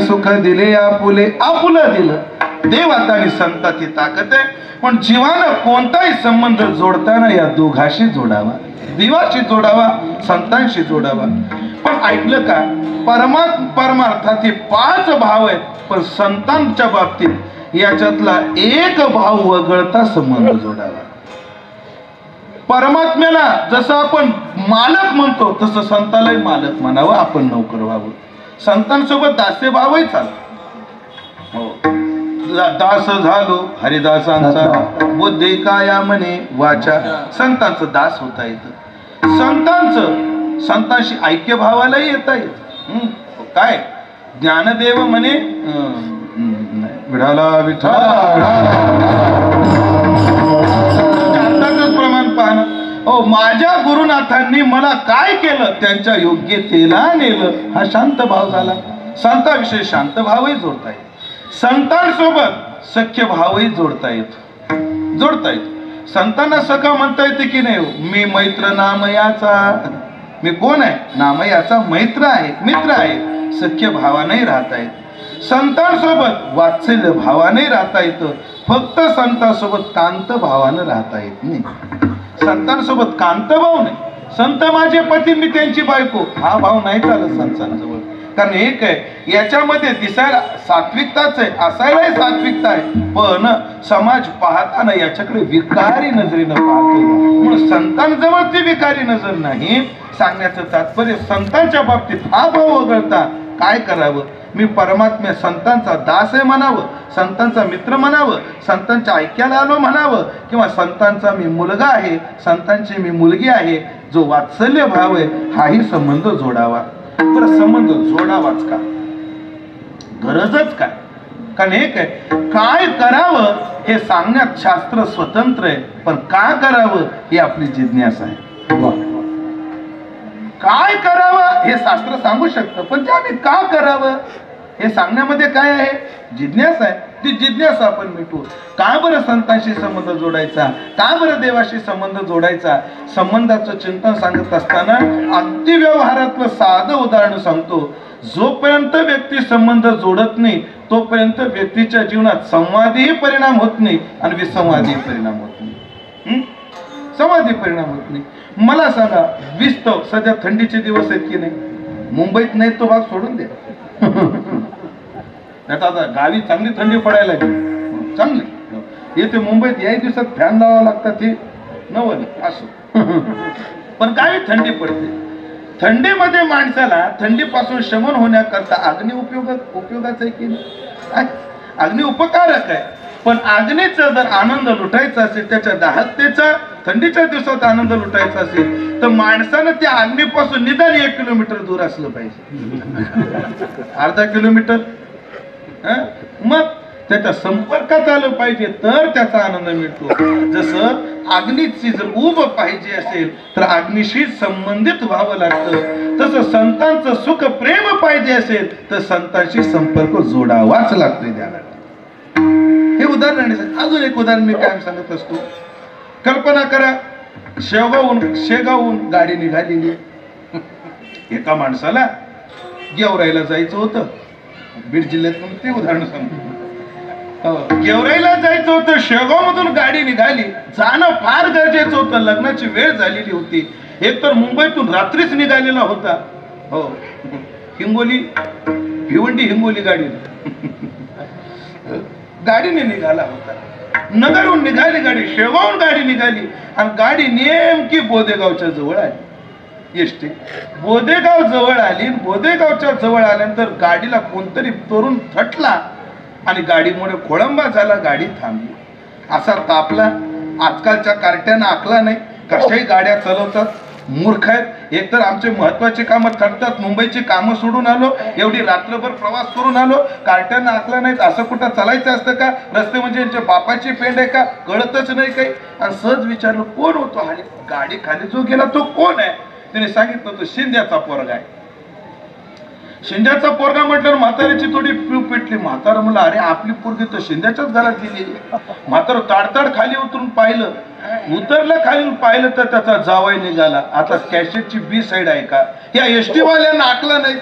सुख दिले आपुले. आपुलं दिलं देवात आणि संताची ताकद आहे. पण जीवानं कोणताही संबंध जोडताना या दोघाशी जोडावा, देवाशी जोडावा, संतांशी जोडावा. पण ऐकलं का, परमार्थात हे 5 भाव आहेत, पण संतांच्या बाबतीत याच्यातला एक भाव वगळता संबंध जोडावा. परमात्म्याला जसं आपण मालक म्हणतो तसं संतालाही मालक म्हणावं, आपण नोकर व्हावं. संतांसोबत दास्य भावही चालतो. दास झालो हरिदासांचा, बुद्धी काया म्हणे वाचा. संतांचं दास होता येतं, संतांशी ऐक्य भावालाही येता येत. काय ज्ञानदेव म्हणे विठाला विठाला प्रमाण पाहणं. ओ माझ्या गुरुनाथांनी मला काय केलं त्यांच्या योग्यतेला नेलं, हा शांत भाव झाला. संतांविषयी शांत भावही जोडता येत, संतांसोबत सख्य भावही जोडता येत. संतांना सखा म्हणता येते की नाही. मी मैत्र नामयाचा, मी कोण आहे, नामयाचा मैत्र आहे, मित्र आहे. सख्य भावानेही राहता येत, संतांसोबत वात्सल्य भावाने राहता येतं. फक्त संतांसोबत कांत भावानं राहता येत नाही. संतांसोबत कांतभाव नाही. संत माझे पती मी त्यांची बायको, हा भाव नाही चालत संतांजवळ. कारण एक आहे याच्यामध्ये दिसायला सात्विकताच आहे, असायलाही सात्विकता आहे, पण समाज पाहताना याच्याकडे विकारी नजरेनं पाहतो. म्हणून संतांजवळ ती विकारी नजर नाही. सांगण्याचं तात्पर्य संतांच्या बाबतीत हा भाव वगळता काय करावं. मी परमात्म्या संतांचा दास आहे म्हणावं, संतांचा मित्र म्हणावं, संतांच्या ऐक्याला आलो म्हणावं, किंवा संतांचा मी मुलगा आहे, संतांची मी मुलगी आहे. जो वात्सल्य भाव आहे हाही संबंध जोडावा. बरं, संबंध जोडावाच का, गरजच काय. कारण एक आहे काय करावं हे सांगण्यात शास्त्र स्वतंत्र आहे, पण का करावं ही आपली जिज्ञासा आहे. काय करावं हे शास्त्र सांगू शकतं, पण ते आम्ही का करावं हे सांगण्यामध्ये काय आहे, जिज्ञासा आहे. ती जिज्ञासा आपण मिटवू. का बरं संतांशी संबंध जोडायचा, का बरं देवाशी संबंध जोडायचा. संबंधाचं चिंतन सांगत असताना अगदी व्यवहारातलं साधं उदाहरण सांगतो. जोपर्यंत व्यक्ती संबंध जोडत नाही तोपर्यंत व्यक्तीच्या जीवनात संवादीही परिणाम होत नाही आणि विसंवादीही परिणाम होत नाही. संवादी परिणाम होत नाही. मला सांगा, विस्तव सध्या थंडीचे दिवस आहेत की नाही. मुंबईत नाही तो भाग सोडून द्या. आता गावी चांगली थंडी पडायला लागली, चांगली. येथे मुंबईत याही दिवसात फॅन लावावं लागतात, ते नवल असो. पण गावी थंडी पडते. थंडीमध्ये माणसाला थंडीपासून शमन होण्याकरता अग्नी उपयोगाचा आहे की नाही. अग्नी उपकारक आहे, पण अग्नीचा जर आनंद लुटायचा असेल, त्याच्या दाहकतेचा थंडीच्या दिवसात आनंद लुटायचा असेल तर माणसानं त्या अग्नीपासून निदान 1 किलोमीटर दूर असलं पाहिजे. अर्धा किलोमीटर मग त्याच्या संपर्कात आलं पाहिजे तर त्याचा आनंद मिळतो. जसं अग्नीची जर ऊब पाहिजे असेल तर अग्नीशी संबंधित व्हावं लागतं, तसं संतांचं सुख प्रेम पाहिजे असेल तर संतांशी संपर्क जोडावाच लागतोय त्याला. हे उदाहरण. अजून एक उदाहरण मी कायम सांगत असतो. कल्पना करा, शेगावहून गाडी निघालेली. एका माणसाला गेवराईला जायचं होतं. बीड जिल्ह्यात ते उदाहरण सांगतो. गेवराईला जायचं होतं, शेगाव मधून गाडी निघाली. जाणं फार गरजेचं होतं, लग्नाची वेळ झालेली होती. एक तर मुंबईतून रात्रीच निघालेला होता. हो, हिंगोली, भिवंडी हिंगोली गाडीने निघाला होता. नगरहून निघाली गाडी, शेगावहून गाडी निघाली आणि गाडी नेमकी बोदेगावच्या जवळ आली. एसटी बोदेगाव जवळ आली. बोदेगावच्या जवळ आल्यानंतर गाडीला कोणतरी तरुण थटला आणि गाडीमुळे खोळंबा झाला. गाडी थांबली. असा तापला. आजकालच्या कार्ट्यांना आकला नाही, कशाही गाड्या चालवतात, मूर्ख आहेत. एकतर आमचे महत्वाचे कामं ठरतात. मुंबईची कामं सोडून आलो, एवढी रात्रभर प्रवास करून आलो, कार्ट्यांना आकला नाहीत. असं कुठं चालायचं असतं का? रस्ते म्हणजे यांच्या बापाची पेंड आहे का? कळतच नाही काही. आणि सहज विचारलं, कोण होतो? गाडी खाली जो गेला तो कोण आहे? त्याने सांगितलं, तो शिंद्याचा पोरगा आहे. शिंद्याचा पोरगा म्हटल्यावर म्हातारीची थोडी पिऊ पेटली. म्हातारा म्हणलं, अरे आपली पोरगी तर शिंद्याच्याच घरात गेली. म्हातारा ताडताड खाली उतरून पाहिलं. उतरलं खाली पाहिलं तर त्याचा जावई निघाला. आता कॅसेटची बी साईड आहे का? या एसटी वाल्यांना आकला नाही.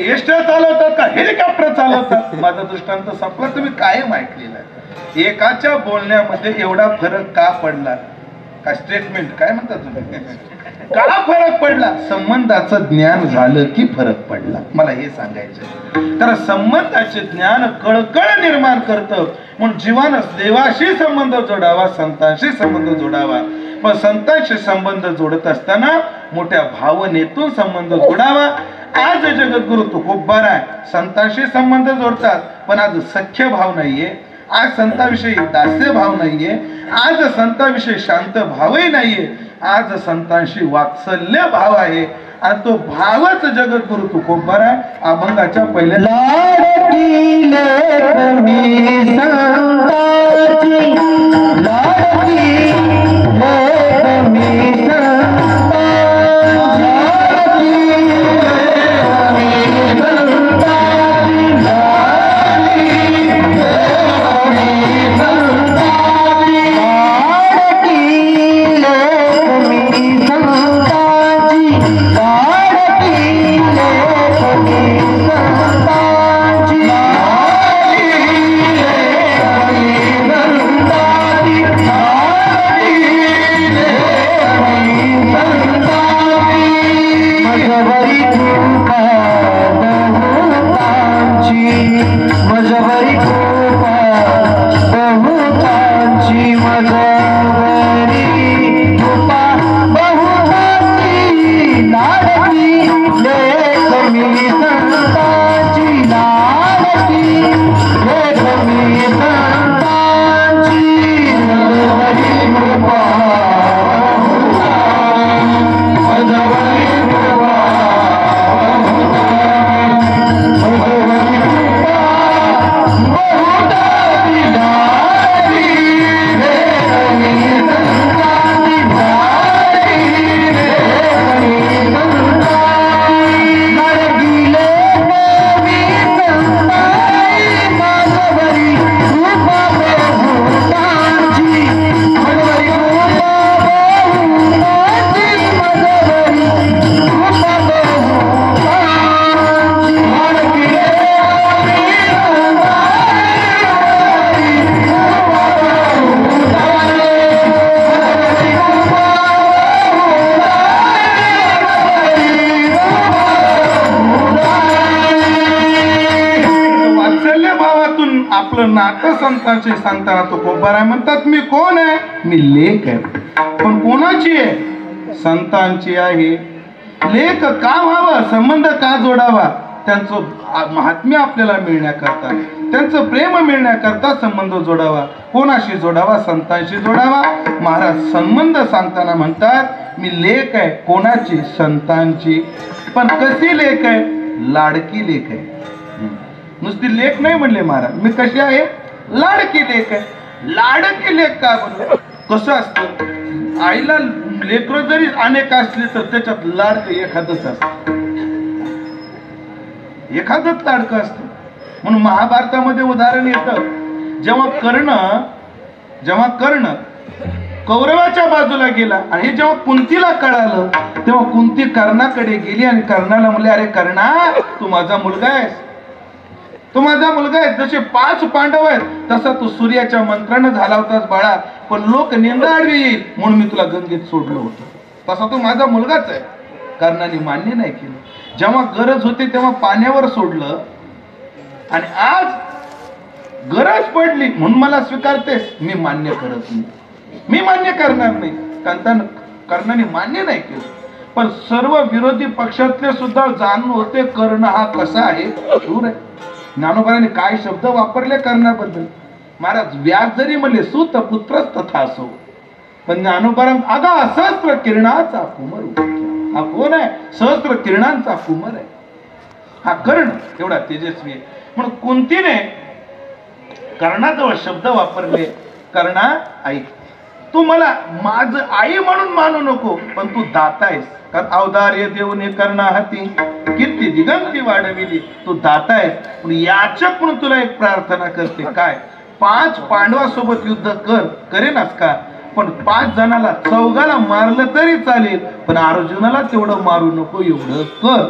एसट्या चालवतात का हेलिकॉप्टर चालवतात? माझा दृष्टांत संपला. तुम्ही कायम ऐकलेला आहे. एकाच्या बोलण्यामध्ये एवढा फरक का पडला? काय स्टेटमेंट काय म्हणतात तुम्ही? का फरक पडला? संबंधाचं ज्ञान झालं की फरक पडला. मला हे सांगायचं. कारण संबंधाचे ज्ञान कळकळ निर्माण करतं. म्हणून जीवानं देवाशी संबंध जोडावा, संतांशी संबंध जोडावा. पण संतांशी संबंध जोडत असताना मोठ्या भावनेतून संबंध जोडावा. आज जगद्गुरु तुकोबाराय संतांशी संबंध जोडतात, पण आज सख्य भाव नाहीये. आज संतांविषयी दास्य भाव नाहीये. आज संतांविषयी शांत भावही नाहीये. आज संतांशी वात्सल्य भाव आहे. आणि तो भावच जगद्गुरु तुकोबाराय अभंगाच्या पहिल्या लाडकी लेकमी संताची, लाडकी लेकमी आपलं नातं संतांशी सांगताना तुकोबाराय म्हणतात, मी कोण आहे? मी लेक आहे. पण कोणाची आहे? संतांची आहे. लेक का व्हावं? संबंध का जोडावा? त्यांचं महात्म्य आपल्याला मिळण्याकरता, त्यांचं प्रेम मिळण्याकरता संबंध जोडावा. कोणाशी जोडावा? संतांशी जोडावा. महाराज संबंध सांगताना म्हणतात, मी लेक आहे. कोणाची? संतांची. पण कशी लेक आहे? लाडकी लेक आहे. नुसती लेक नाही म्हणले महाराज, मी कशी आहे? लाडकी लेक आहे. लाडकी लेक का म्हणलं? कसं असतं, आईला लेकरं जरी अनेक असले तर त्याच्यात लाडकं एखादंच असतं, एखादंच लाडकं असतं. म्हणून महाभारतामध्ये उदाहरण येतं, जेव्हा कर्ण कौरवाच्या बाजूला गेला आणि हे जेव्हा कुंतीला कळालं तेव्हा कुंती कर्णाकडे गेली आणि कर्णाला म्हणले, अरे कर्णा, तू माझा मुलगा आहेस, तू माझा मुलगा आहेस. जसे 5 पांडव आहेत तसा तू सूर्याच्या मंत्रानं झाला होतास बाळा, पण लोक निंदा आडवी येईल म्हणून मी तुला गंगेत सोडलं होतं, तसा तू माझा मुलगाच आहे. कर्णाने मान्य नाही केलं. जेव्हा गरज होती तेव्हा पाण्यावर सोडलं आणि आज गरज पडली म्हणून मला स्वीकारतेस, मी मान्य करत नाही, मी मान्य करणार नाही. कर्णाने मान्य नाही केलं. पण सर्व विरोधी पक्षातले सुद्धा जाणून होते कर्ण हा कसा आहे, शूर आहे. ज्ञानोबाने काय शब्द वापरले कर्णाबद्दल महाराज, व्यास जरी म्हणले सुत पुत्रच तथा असो, पण ज्ञानोबाराम अगा सहस्त्र किरणाचा कुमर. हा कोण आहे? सहस्त्र किरणांचा कुमर आहे हा कर्ण, एवढा तेजस्वी आहे. म्हणून कुंतीने कर्णाजवळ शब्द वापरले, कर्णा ऐक, तू मला माझ आई म्हणून मानू नको, पण तू दाता आहेस. कारण औदार्य देऊन कर्णा हाती कीर्ती दिगंती वाढविली, तू दाता आहेस. पण याचक म्हणून तुला एक प्रार्थना करते, काय? 5 पांडवासोबत युद्ध करेनच का, पण 5 जणाला 4 मारलं तरी चालेल, पण अर्जुनाला तेवढं मारू नको, एवढं कर.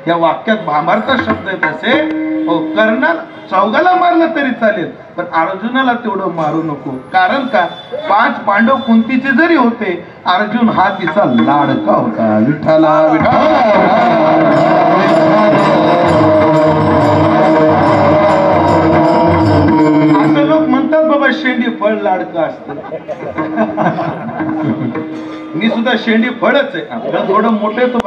या वाक्यात भामार्थ शब्द आहेत असे, कर्णाला 4 मारलं तरी चालेल, पण अर्जुनाला तेवढं मारू नको. कारण का? 5 पांडव कुंतीचे जरी होते, अर्जुन हा तिचा लाडका होता. विठ्ठला विठ्ठला. असं लोक म्हणतात बाबा शेंडी फळ लाडकं असतं. मी सुद्धा शेंडी फळच आहे, आपलं थोडं मोठे तो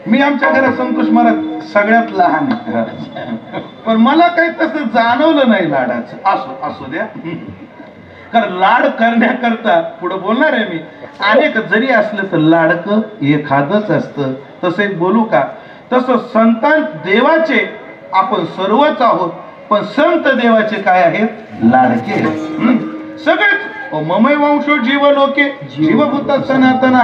मी आमच्या घरात संतोष महाराज सगळ्यात लहान आहे, पण मला काही तसं जाणवलं नाही लाडाचं. असू द्या, कारण लाड करण्याकरता पुढे बोलणार आहे मी. अनेक जरी असलं तर लाडकं एखादंच असतं. तसं एक बोलू का? तसं संतान देवाचे आपण सर्वच आहोत, पण संत देवाचे काय आहेत? लाडके सगळेच. ममय वंशो जीव लोके जीवभूत सनातन,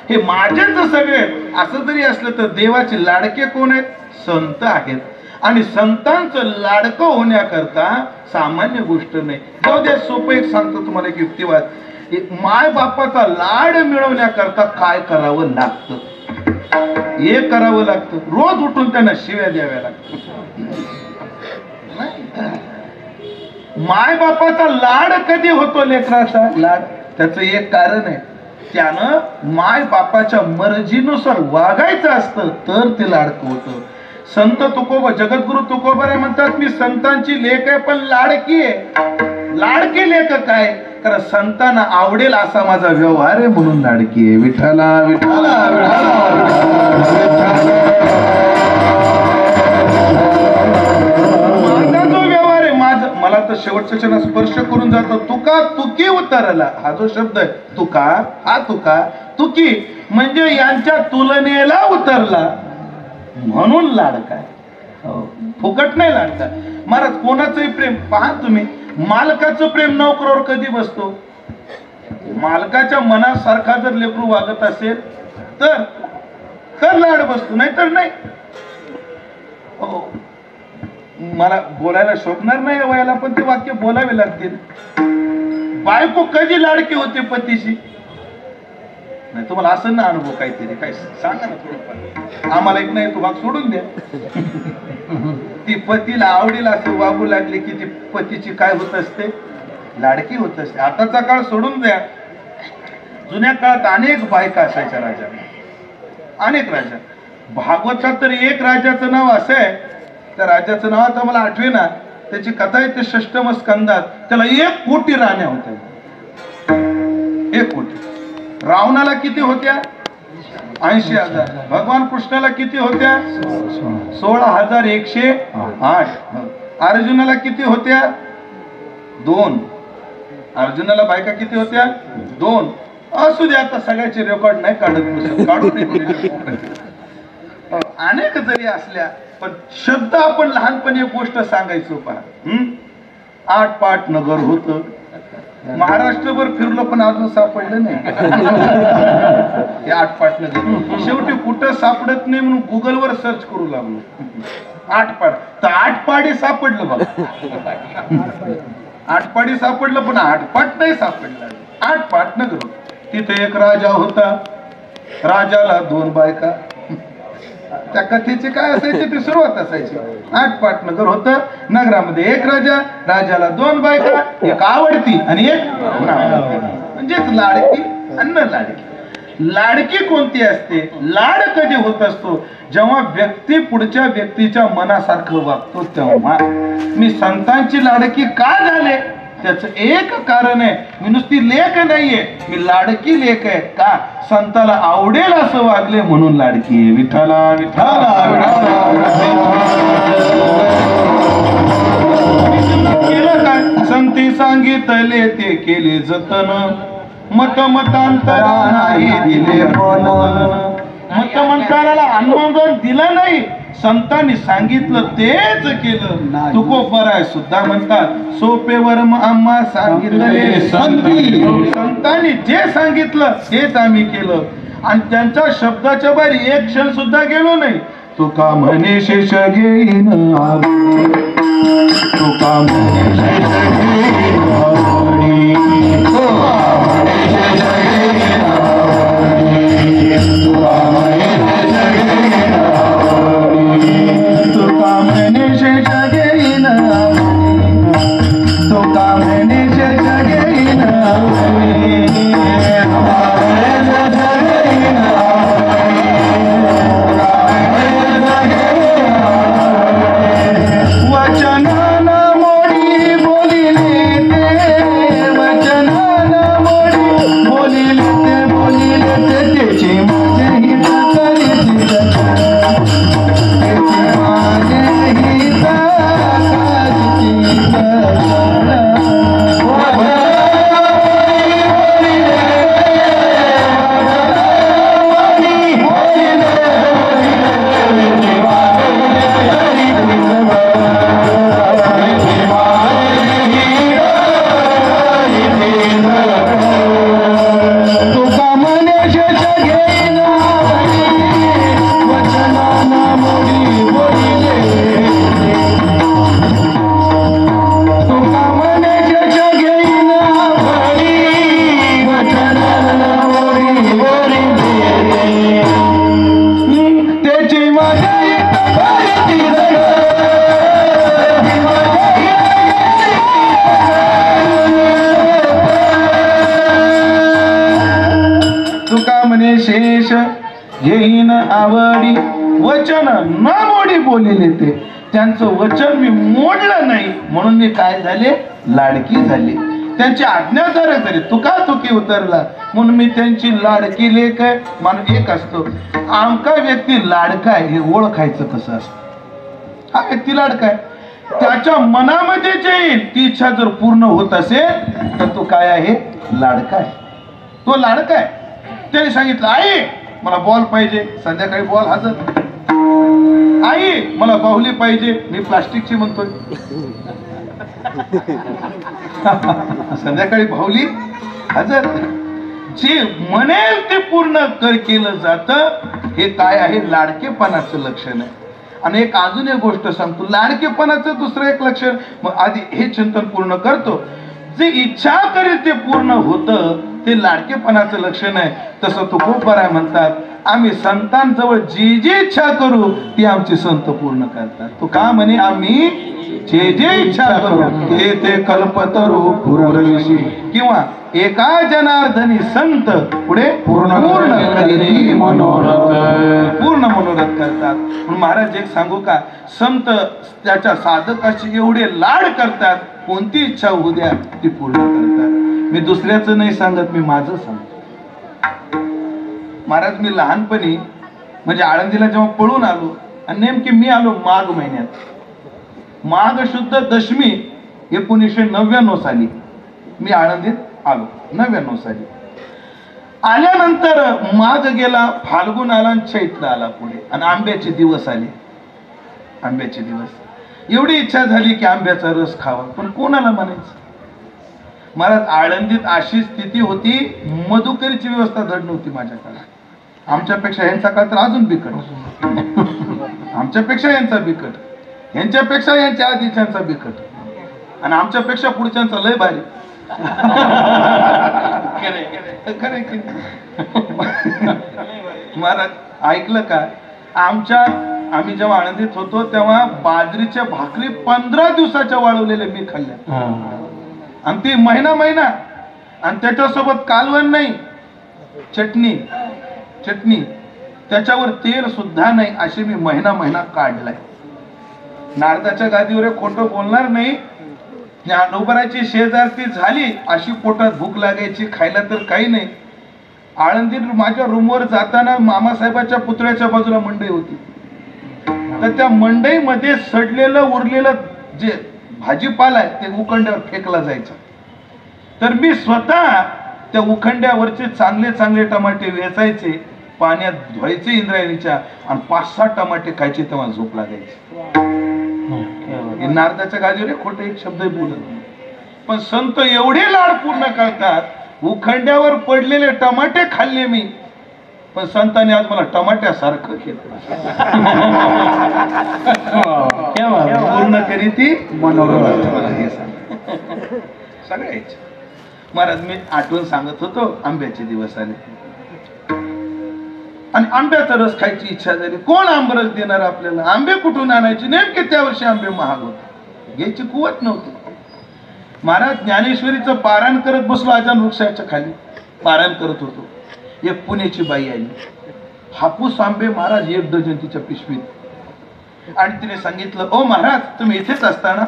हे माझेच सगळे. असं जरी असलं तर देवाचे लाडके कोण आहेत? संत आहेत. आणि संतांचं लाडकं होण्याकरता सामान्य गोष्ट नाही. जाऊ द्या, सोपं एक सांगतो तुम्हाला एक युक्तिवाद. माय बापाचा लाड मिळवण्याकरता काय करावं लागतं? हे करावं लागतं, रोज उठून त्यांना शिव्या द्याव्या लागतात. माय बापाचा लाड कधी होतो लेकराचा लाड? त्याचं एक कारण आहे, त्यानं माय बापाच्या मर्जीनुसार वागायचं असतं तर ते लाडकं होतं. संत तुकोबा, जगद्गुरु तुकोबा म्हणतात, मी संतांची लेक आहे पण लाडकी आहे. लाडकी लेक काय? कारण संतांना आवडेल असा माझा व्यवहार आहे म्हणून लाडकी आहे. विठ्ठला विठ्ठला माझा जो व्यवहार आहे, माझं मला तर शेवटच्या क्षणात स्पर्श करून जातो. तुका तुकी उतरला, हा जो शब्द आहे तुका, हा तुका तुकी म्हणजे यांच्या तुलनेला उतरला म्हणून लाडका. फुकट नाही लाडका महाराज. कोणाचंही प्रेम पहा तुम्ही, मालकाचं प्रेम नोकरावर कधी बसतो? मालकाच्या मनासारखा जर लेकरू वागत असेल तर लाड बसतो, नाही तर नाही. हो, मला बोलायला शोभणार नाही वयाला, पण ते वाक्य बोलावे लागतील. बायको कधी लाडकी होते पतीशी? नाही तुम्हाला असं ना अनुभव काहीतरी काय सांगा ना थोडंफार. आम्हाला एक नाही तो भाग सोडून द्या. ती पतीला आवडीला असं वागू लागली की ती पतीची काय होत असते? लाडकी होत असते. आताचा काळ सोडून द्या, जुन्या काळात अनेक बायका असायच्या राजा, अनेक राजा. भागवतात तर एक राजाचं नाव असं आहे, त्या राजाचं नाव आता मला आठवेना, त्याची कथा आहे ते 6ष्टम स्कंदात. त्याला 1 कोटी राण्या होत्या. 1 कोटी. रावणाला किती होत्या? 80,000. भगवान कृष्णाला किती होत्या? 16,108. अर्जुनाला किती होत्या? 2. अर्जुनाला बायका किती होत्या? 2. असू दे, आता सगळ्याचे रेकॉर्ड नाही काढत, काढू नये. अनेक जरी असल्या पण शब्द आपण लहानपणी एक गोष्ट सांगायचो पहा. आठ पाठ नगर होत, महाराष्ट्रभर फिरलो पण अजून सापडलं नाही. हे आठ पाठ नगर शेवटी कुठं सापडत नाही म्हणून गुगलवर सर्च करू लागलो. आठपाड तर आठपाडी सापडलं बघा. आठपाडी सापडलं पण आठपाट नाही सापडलं. आठपाट नगर. तिथे एक राजा होता, राजाला 2 बायका. त्या कथेची काय असायची ती सुरुवात असायची. आठपाट नगर होत, नगरामध्ये एक राजा, राजाला 2 बायका, एक आवडती आणि एक म्हणजेच लाडकी अन्न लाडकी. लाडकी कोणती असते? लाड कधी होत असतो? जेव्हा व्यक्ती पुढच्या व्यक्तीच्या मनासारखं वागतो तेव्हा. मी संतांची लाडकी का झाले त्याच एक कारण आहे, मी नुसती लेख नाहीये, मी लाडकी लेख आहे. का? संताला आवडेल असं वागले म्हणून लाडकी आहे. विठ्ठला विठ्ठला केलं काय? संती सांगितले ते केले जतन, मतमतांतरा नाही दिले पण. मतमंताराला अनुमोदन दिलं नाही, संतांनी सांगितलं तेच केलं. तुकोबराय सुद्धा म्हणतात, सोपेवर आम्हा सांगितले संती. संतांनी जे सांगितलं तेच आम्ही केलं आणि त्यांच्या शब्दाच्या बाहेर एक क्षण सुद्धा गेलो नाही. तुका म्हणे शेष घेईन, तुका म्हणे शेष घेईन आवडी, तुका म्हणे शेष घेईन आवडी, तुका म्हणे शेष घेईन आवडी, तुका म्हणे शेष घेईन आवडी, तुका म्हणे शेष घेईन आवडी, शेष घेईन आवडी, वचन न मोडी बोलिले ते. त्यांचं वचन मी मोडलं नाही म्हणून मी काय झाले? लाडकी झाली. त्यांची आज्ञाधारक झाली. तुका तुकी उतरला म्हणून मी त्यांची लाडकी लेक आहे. माणूस एक असतो, आमका व्यक्ती लाडका आहे हे ओळखायचं कसं असतं? हा व्यक्ती लाडका आहे, त्याच्या मनामध्ये जे येईल ती इच्छा जर पूर्ण होत असेल तर तो काय आहे? लाडका आहे. तो लाडका आहे. त्याने सांगितलं, आई मला बॉल पाहिजे, संध्याकाळी बॉल हजर. आई मला बाहुली पाहिजे, मी प्लास्टिकची म्हणतोय. संध्याकाळी बाहुली हजर. जे म्हणेल ते पूर्ण केलं जातं. हे काय आहे? लाडकेपणाचं लक्षण आहे. आणि एक अजून एक गोष्ट सांगतो, लाडकेपणाचं दुसरं एक लक्षण. मग आधी हे चिंतन पूर्ण करतो. जे इच्छा करेल ते पूर्ण होतं, ते लाडकेपणाचं लक्षण आहे. तसं तुकोबराय म्हणतात, आम्ही संतांजवळ जी जी इच्छा करू ती आमची संत पूर्ण करतात. तो का म्हणे, आम्ही जे जे इच्छा करू ते कल्पतरू पूर्णविषयी, किंवा एका जनार्दनी संत पुढे पूर्ण मनोरथ, पूर्ण मनोरथ करतात. म्हणून महाराज एक सांगू का, संत त्याच्या साधकाची एवढे लाड करतात, कोणती इच्छा होऊ द्या ती पूर्ण करतात. मी दुसऱ्याचं नाही सांगत, मी माझं सांगतो. महाराज मी लहानपणी म्हणजे आळंदीला जेव्हा पळून आलो आणि नेमकी मी आलो माघ महिन्यात, माघ शुद्ध दशमी 1999 साली मी आळंदीत आलो. 99 साली आल्यानंतर माघ गेला, फाल्गुन आला आणि चैत्र आला पुढे, आणि आंब्याचे दिवस आले. आंब्याचे दिवस एवढी इच्छा झाली की आंब्याचा रस खावा, पण कोणाला म्हणायचं. महाराज आळंदीत अशी स्थिती होती, मधुकरीची व्यवस्था धड नव्हती माझ्या काळात. आमच्यापेक्षा यांचा काळ तर अजून बिकट, आमच्यापेक्षा यांचा बिकट, यांच्यापेक्षा यांच्या आधीच्यांचा बिकट, आणि आमच्यापेक्षा पुढच्यांचा लय भारी. महाराज ऐकलं का, आम्ही जेव्हा आनंदित होतो तेव्हा बाजरीच्या भाकरी 15 दिवसाच्या वाळवलेल्या मी खाल्ल्या, आणि ती महिना महिना, आणि त्याच्यासोबत कालवण नाही, चटणी, त्याच्यावर तेल सुद्धा नाही, अशी मी महिना महिना काढलाय. नारदाच्या गादीवर खोटं बोलणार नाही. ज्ञानोबराची शेजारती झाली, अशी पोटात भूक लागायची, खायला तर काही नाही. आळंदीत माझ्या रूमवर जाताना मामासाहेबाच्या पुतळ्याच्या बाजूला मंडई होती, तर त्या मंडईमध्ये सडलेलं उरलेलं जे भाजीपाला आहे ते उखंड्यावर फेकला जायचं. तर मी स्वतः त्या उखंड्यावरचे चांगले चांगले टमाटे वेचायचे, पाण्यात धुवायचे इंद्रायणीच्या, आणि 5-6 टमाटे खायचे, तेव्हा झोप लागायची. नारदाच्या गादीवर खोटे एक शब्द बोलत नाही, पण संत एवढे लाड पूर्ण करतात. उखंड्यावर पडलेले टमाटे खाल्ले मी, पण संतांनी आज मला टमाट्यासारखं केलं. पूर्ण करी ती मनोरथ, हे सगळ्याच. महाराज मी आठवण सांगत होतो, आंब्याचे दिवस आले आणि आंब्याचा रस खायची इच्छा झाली. कोण आंबरस देणार आपल्याला, आंबे कुठून आणायचे. नेमके त्या वर्षी आंबे महाग होते, घ्यायची कुवत नव्हती. महाराज ज्ञानेश्वरीचं पारायण करत बसलो, अजान वृक्षाच्या खाली पारायण करत होतो. एक पुण्याची बाई आली, हापूस आंबे महाराज 1 डझन तिच्या पिशवीत, आणि तिने सांगितलं, ओ महाराज तुम्ही इथेच असताना.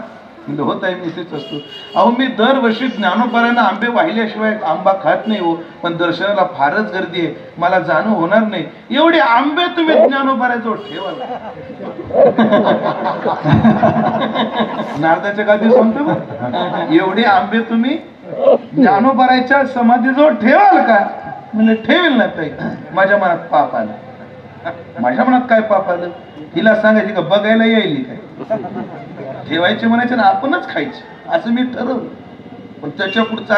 म्हणजे होत आहे, मी इथेच असतो. अहो मी दरवर्षी ज्ञानोबारांना आंबे वाहिल्याशिवाय आंबा खात नाही हो, पण दर्शनाला फारच गर्दी आहे, मला जाणं होणार नाही. एवढे आंबे तुम्ही ज्ञानोबाराजवळ ठेवाल. नारदाच्या गादी सांगतो बघ, एवढे आंबे तुम्ही ज्ञानोबाराच्या समाधीजवळ ठेवाल का. म्हणजे ठेवेल ना ताई. माझ्या मनात पाप आलं. माझ्या मनात काय पाप आलं, हिला सांगायची का बघायला यायली काय, ठेवायचे म्हणायचे ना आपणच खायचे, असं मी ठरवलं. पण त्याच्या पुढचं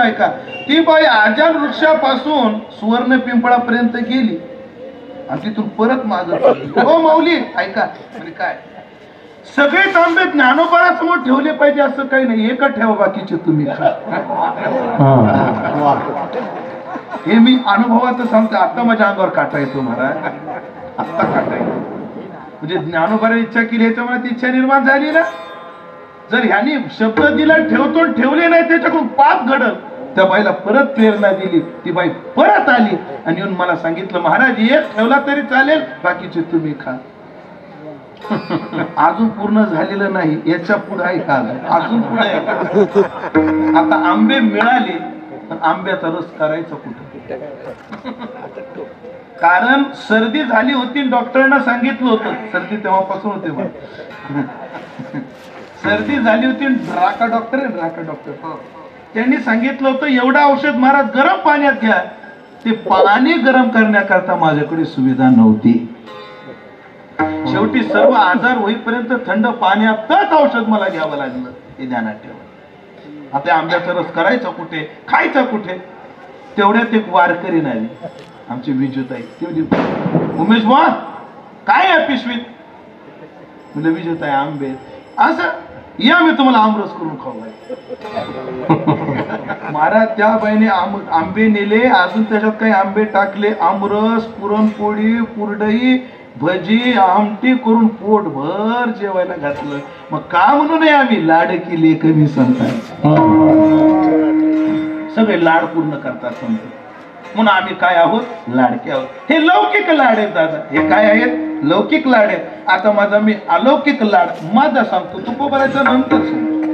ऐका, ती बाई आजान वृक्षापासून सुवर्ण पिंपळापर्यंत गेली, आणि तिथून परत मागत, हो माऊली ऐका. म्हणजे काय, सगळेच आंबे ज्ञानोबारासमोर ठेवले पाहिजे असं काही नाही, एका ठेवा, बाकीचे तुम्ही खा. हे मी अनुभवाचं सांगतो. आता माझ्या अंगावर काटा येतो महाराज, आत्ता काटा येतो. म्हणजे ज्ञानोबाने इच्छा केली, ह्याच्या मनात इच्छा निर्माण झाली ना. जर ह्यानी शब्द दिला ठेवतो, ठेवले नाही, त्याच्याकडून पाप घडल. त्या बाईला परत प्रेरणा दिली, ती बाई परत आली आणि येऊन मला सांगितलं, महाराज एक ठेवला तरी चालेल, बाकीचे तुम्ही खा. अजून पूर्ण झालेलं नाही, याच्या पुढे आहे का अजून पुढे. आता आंबे मिळाले, पण आंब्याचा रस करायचा कुठं. कारण सर्दी झाली होती, डॉक्टरांना सांगितलं होतं, सर्दी तेव्हापासून होते मला. सर्दी झाली होती, ड्राका डॉक्टर त्यांनी सांगितलं होतं, एवढं औषध महाराज गरम पाण्यात घ्या. ते पाणी गरम करण्याकरता माझ्याकडे सुविधा नव्हती. शेवटी सर्व आजार होईपर्यंत थंड पाण्यातच औषध मला घ्यावं लागलं. हे ध्यानात ठेवा. आता आंब्याचा रस करायचा कुठे, खायचा कुठे. तेवढ्यात एक वारकरी नाही, आमची विजूताई. उमेश बुवा काय आहे पिशवीत. म्हणजे विजूताई आंबे. असं या, मी तुम्हाला आमरस करून खाऊ. महाराज त्या बाईने आंबे नेले, अजून त्याच्यात काही आंबे टाकले, आमरस, पुरणपोळी, कुरडई, भजी, आमटी करून पोटभर जेवायला घातलं. मग का म्हणू नये, आम्ही लाडकी लेखनी संतांची. सगळे लाड पूर्ण करतात संत, म्हणून आम्ही काय आहोत, लाडके आहोत. हे लौकिक लाड आहेत दादा, हे काय आहेत, लौकिक लाड आहेत. आता माझा मी अलौकिक लाड माझा सांगतो, तुकोबाराच्या नंतर सांगतो.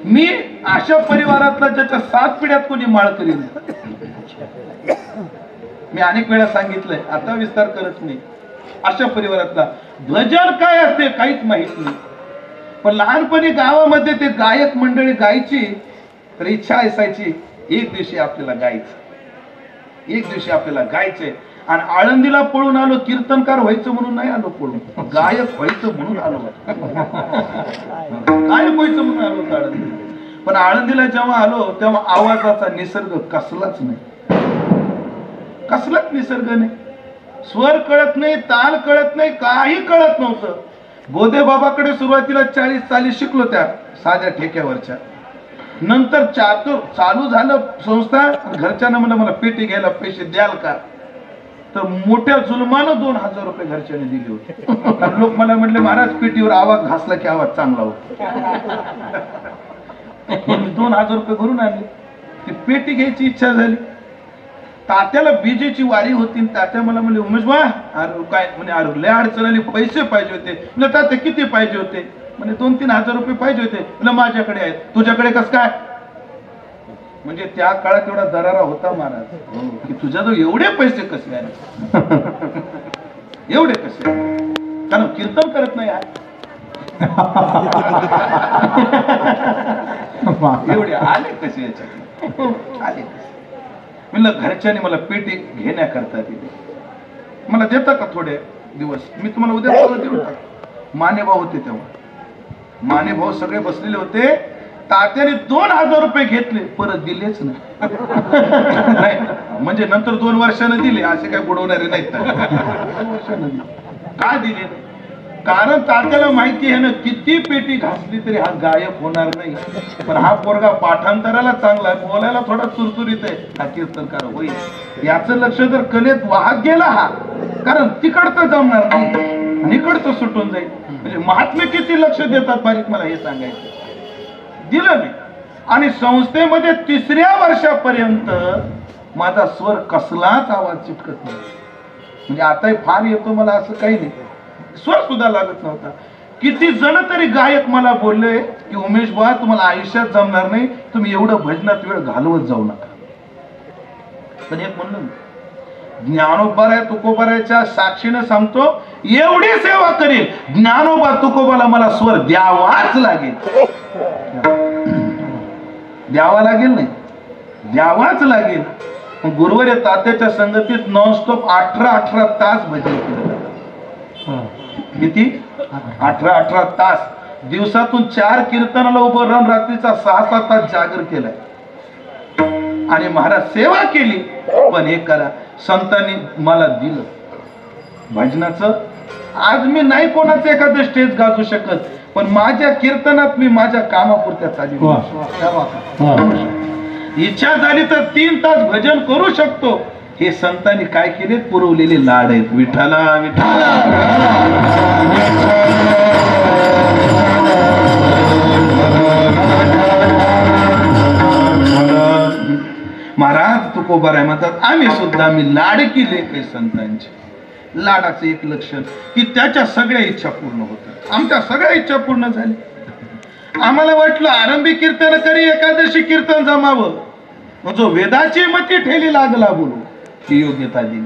मी अशा परिवारातला ज्याच्या 7 पिढ्यात कोणी माळकरी नाही. मी अनेक वेळा सांगितलंय, आता विस्तार करत नाही. अशा परिवारातला भजन काय असते काहीच माहित नाही. पण लहानपणी गावामध्ये ते गायक मंडळी गायची, तर इच्छा असायची एक दिवशी आपल्याला गायचं, एक दिवशी आपल्याला गायचंय. आणि आळंदीला पळून आलो कीर्तनकार व्हायचं म्हणून नाही आलो पळून, गायक व्हायचं म्हणून आलो. गायक व्हायचं म्हणून आलो आळंदीला. पण आळंदीला जेव्हा आलो तेव्हा आवाजाचा निसर्ग कसलाच नाही, कसलाच निसर्ग नाही. स्वर कळत नाही, ताल कळत नाही, काही कळत नव्हतं. गोदे बाबाकडे सुरुवातीला 40 शिकलो त्या साध्या ठेक्यावरच्या. नंतर चालू झालं संस्था. घरच्यांना म्हणलं मला पेटी घ्यायला पैसे द्याल का, तर मोठ्या जुलमानं 2000 रुपये घरच्यांनी दिले होते. लोक मला म्हटले महाराज पेटीवर आवाज घासला की आवाज चांगला होतो. 2000 रुपये भरून आणले. ती पेटी घ्यायची इच्छा झाली. तात्याला बीजेची वारी होती. तात्या मला म्हणले उमेश बा अरे काय म्हणे, अरे लय अडचण आली, पैसे पाहिजे होते. म्हणजे तात्या किती पाहिजे होते, म्हणजे 2-3 हजार रुपये पाहिजे होते. म्हणजे माझ्याकडे आहेत, तुझ्याकडे कसं काय. म्हणजे त्या काळात एवढा दरारा होता महाराज की तुझ्याजवळ एवढे पैसे कसे आहे, एवढे कसे, कारण कीर्तन करत नाही आहे. एवढे आले कसे याच्यात, आले कसे. म्हणलं घरच्याने मला पेटी घेण्याकरता दिली. मला देता का थोडे दिवस, मी तुम्हाला उद्या देऊन टाक. मानेभाऊ होते तेव्हा, मानेभाऊ सगळे बसलेले होते. तात्याने 2000 रुपये घेतले, परत दिलेच नाही. म्हणजे नंतर 2 वर्षानं दिले, असे काय बुडवणारे नाहीत. 2 वर्षानं दिले. का दिले, कारण तात्याला माहिती आहे ना किती पेटी घासली तरी हा गायक होणार नाही. पण हा पोरगा पाठांतराला चांगला, बोलायला थोडा चुरचुरीत आहे, हा कीर्तनकार होईल. याचं लक्ष जर कलेत वाहत गेला हा, कारण तिकडचं जमणार नाही, इकडचं सुटून जाईल. म्हणजे महात्मे किती लक्ष देतात बारीक, मला हे सांगायचं. दिलं मी. आणि संस्थेमध्ये 3ऱ्या वर्षापर्यंत माझा स्वर कसलाच आवाज चिटकत नाही. म्हणजे आताही फार येतो मला असं काही नाही, स्वर सुद्धा लागत नव्हता. किती जण तरी गायक मला बोलले की उमेश बा तुम्हाला आयुष्यात जमणार नाही, तुम्ही एवढं भजनात वेळ घालवत जाऊ नका. पण एक म्हणलं ज्ञानोबा तुकोबाराच्या साक्षीने सांगतो, एवढी सेवा करेल ज्ञानोबा तुकोबाला मला स्वर द्यावाच लागेल, द्यावा लागेल नाही, द्यावाच लागेल. गुरुवारी तात्याच्या संगतीत नॉनस्टॉप 18 तास भजन केलं. किती 18 तास. दिवसातून 4 कीर्तनाला उभं राहून रात्रीचा 6-7 तास जागर केलाय. आणि महाराज सेवा केली. पण हे करा, संतांनी मला दिलं भजनाचं. आज मी नाही कोणाचं एखादं स्टेज गाजू शकत, पण माझ्या कीर्तनात मी माझ्या कामापुरत्या चाली. इच्छा झाली तर 3 तास भजन करू शकतो. हे संतांनी काय केले, पुरवलेले लाड आहेत. विठ्ठला विठ्ठला महाराज तुकोबाराय म्हणतात, आम्ही सुद्धा मी लाडकी लेक आहे संतांची. लाडाचं एक लक्षण की त्याच्या सगळ्या इच्छा पूर्ण होतात. आमच्या सगळ्या इच्छा पूर्ण झाल्या. आम्हाला वाटलं आरंभी कीर्तन करी एकादशी कीर्तन जमावं, मग जो वेदाची मती ठेली लागला बोलू, ही योग्यता दिली.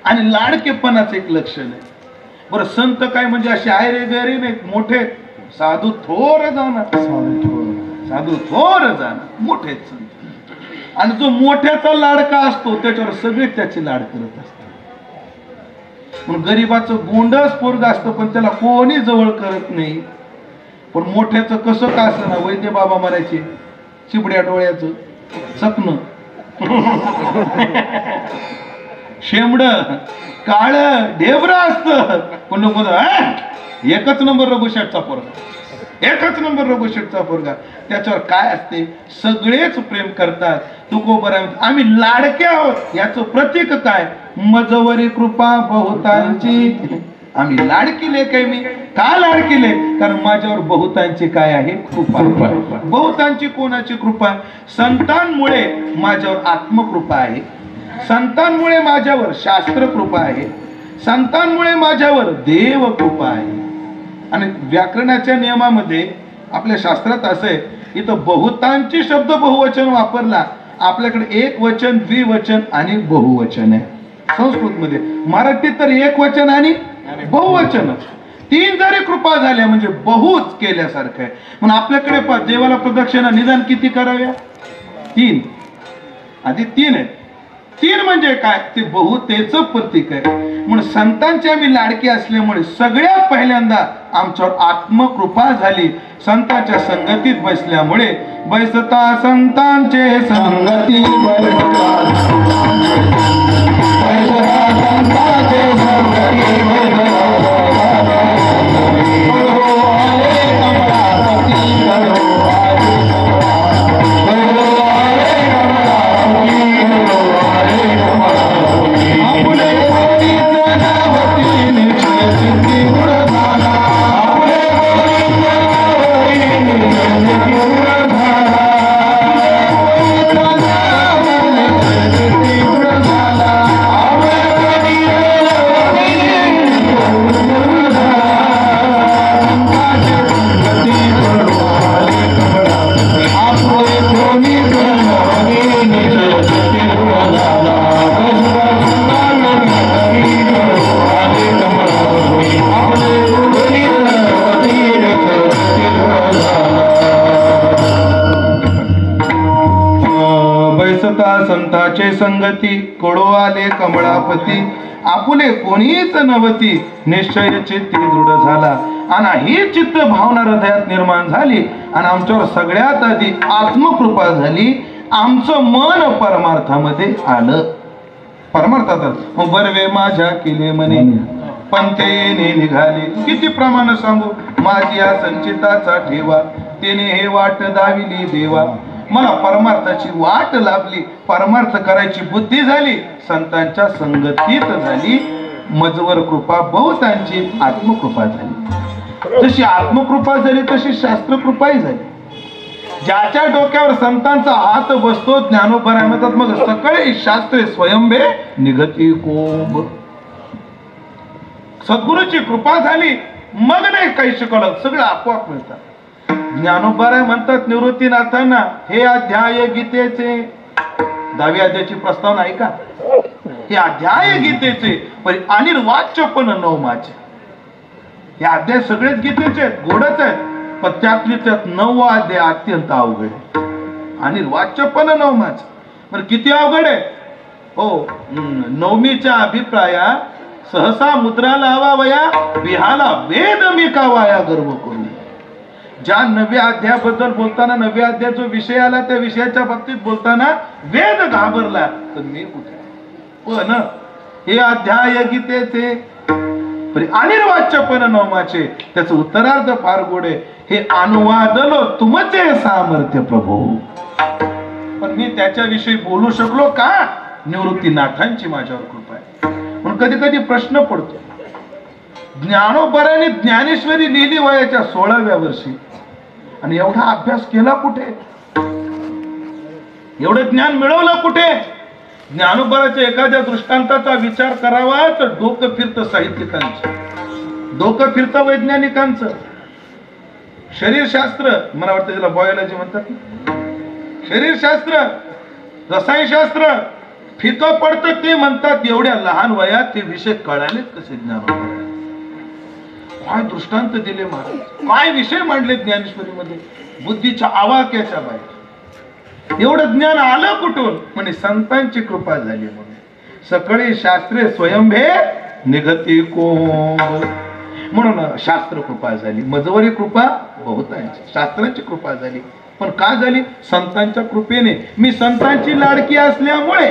आणि लाडकेपणाचं एक लक्षण आहे. बरं संत काय म्हणजे असे आयरे गैरे नाही, मोठे साधू थोर जाणार, साधू थोर जाणार, मोठे संत. आणि जो मोठ्याचा लाडका असतो त्याच्यावर सगळे त्याचे लाड करत असतात. पण गरीबाचं गोंडस पोरग असतं पण त्याला कोणी जवळ करत नाही. पण मोठ्याचं कसं का असं ना, वैद्य बाबा म्हणायचे चिबड्या डोळ्याचं चकणं, शेंबड काळ ढेबरा असतं. पण लोक एकच नंबर रघुशेठचा पोरगा, एकच नंबर रघुशेठचा पोरगा. त्याच्यावर काय असते, सगळेच प्रेम करतात. तुकोबरा आम्ही लाडके आहोत याचं प्रतीक काय, मजवरी कृपा बहुतांची. आम्ही लाडकी लेक आहे. मी का लाडकी लेक, कारण माझ्यावर बहुतांची काय आहे, कृपा. बहुतांची कोणाची कृपा, संतांमुळे माझ्यावर आत्मकृपा आहे, संतांमुळे माझ्यावर शास्त्र कृपा आहे, संतांमुळे माझ्यावर देव कृपा आहे. आणि व्याकरणाच्या नियमामध्ये आपल्या शास्त्रात असं आहे, इथं बहुतांची शब्द बहुवचन वापरला, आपल्याकडे एक वचन, द्विवचन आणि बहुवचन आहे संस्कृत मध्ये. मराठीत तर एक वचन आणि बहुवचन. 3 जरी कृपा झाल्या म्हणजे बहुच केल्यासारखं आहे. म्हणून आपल्याकडे देवाला प्रदक्षिणा निदान किती कराव्या, तीन आधी तीन आहे. तीन म्हणजे काय? ते बहुतेचं प्रतीक आहे. म्हणून संतांची आम्ही लाडकी असल्यामुळे सगळ्यात पहिल्यांदा आमच्यावर आत्मकृपा झाली. संतांच्या संगतीत बसल्यामुळे बैसता संतांचे संगती संताचे संगती कोडो आले कमळापती आपुले कोणीच नवती निश्चय चित्ती दृढ झाला. आणि ही चित्त भावना हृदयात निर्माण झाली आणि आमच्यावर सगळ्यात आधी आत्मकृपा झाली. आमचं मन परमार्थामध्ये आलं. परमार्थात मग बरवे माझ्या केले म्हणे पंथे येणे निघाले. किती प्रमाण सांगू माझी या संचिताचा ठेवा तेने हे वाट दाविली देवा. मला परमार्थाची वाट लाभली. परमार्थ करायची बुद्धी झाली. संतांच्या संगतीत झाली. मजवर कृपा बहुतांची आत्मकृपा झाली. जशी आत्मकृपा झाली तशी शास्त्रकृपाही झाली. ज्याच्या डोक्यावर संतांचा हात बसतो ज्ञानोबराय म्हणतात मग सगळे शास्त्रे स्वयंभे निगती कोंब. सद्गुरूची कृपा झाली मग नाही काही शिकवलं सगळं आपोआप मिळतात. ज्ञानोबराय म्हणतात निवृत्तीनाथांना हे अध्याय गीतेचे 10व्या अध्यायाची प्रस्तावना आहे का? हे अध्याय गीतेचे पण अनिर्वाच्य पण नवमाचे. हे अध्याय सगळेच गीतेचे आहेत गोडच आहेत पण त्यातली त्यात 9वा अध्याय अत्यंत अवघड आहे. अनिर्वाच्य पण नवमाचे पण किती अवघड आहे हो. नवमीच्या अभिप्राया सहसा मुद्रा लावावया विहाला वेद मी का वाया गर्व करू. ज्या 9व्या अध्यायाबद्दल बोलताना 9व्या अध्याय जो विषय आला त्या विषयाच्या बाबतीत बोलताना वेद घाबरला तर मी कुठे. पण हे अध्याय गीतेचे अनिर्वाच्य पण नवमाचे त्याचं उत्तरार्ध फार गोड आहे. हे अनुवादलो तुमचे सामर्थ्य प्रभू. पण मी त्याच्याविषयी बोलू शकलो का? निवृत्तीनाथांची माझ्यावर कृपा आहे. म्हणून कधी कधी प्रश्न पडतो ज्ञानोबराने ज्ञानेश्वरी लिहिली वयाच्या 16व्या वर्षी आणि एवढा अभ्यास केला कुठे? एवढं ज्ञान मिळवलं कुठे? ज्ञानोबराच्या एखाद्या दृष्टांताचा विचार करावा तर डोकं फिरतं साहित्यिकांचं, डोकं फिरतं वैज्ञानिकांचं. शरीरशास्त्र मला वाटतं त्याला बायोलॉजी म्हणतात. शरीरशास्त्र रसायनशास्त्र फिकं पडतं ते म्हणतात. एवढ्या लहान वयात ते विषय कळालेच कसे ज्ञानोबराय. काय दृष्टांत दिले महाराज, काय विषय मांडले ज्ञानेश्वरीमध्ये बुद्धीच्या आवाक्याच्या बाहेर. एवढं ज्ञान आलं कुठून? म्हणजे संतांची कृपा झाली. म्हणून सगळे शास्त्रे स्वयंभे निगती कोंब. म्हणून शास्त्र कृपा झाली. मजवरी कृपा बहुतांची शास्त्रांची कृपा झाली. पण का झाली? संतांच्या कृपेने. मी संतांची लाडकी असल्यामुळे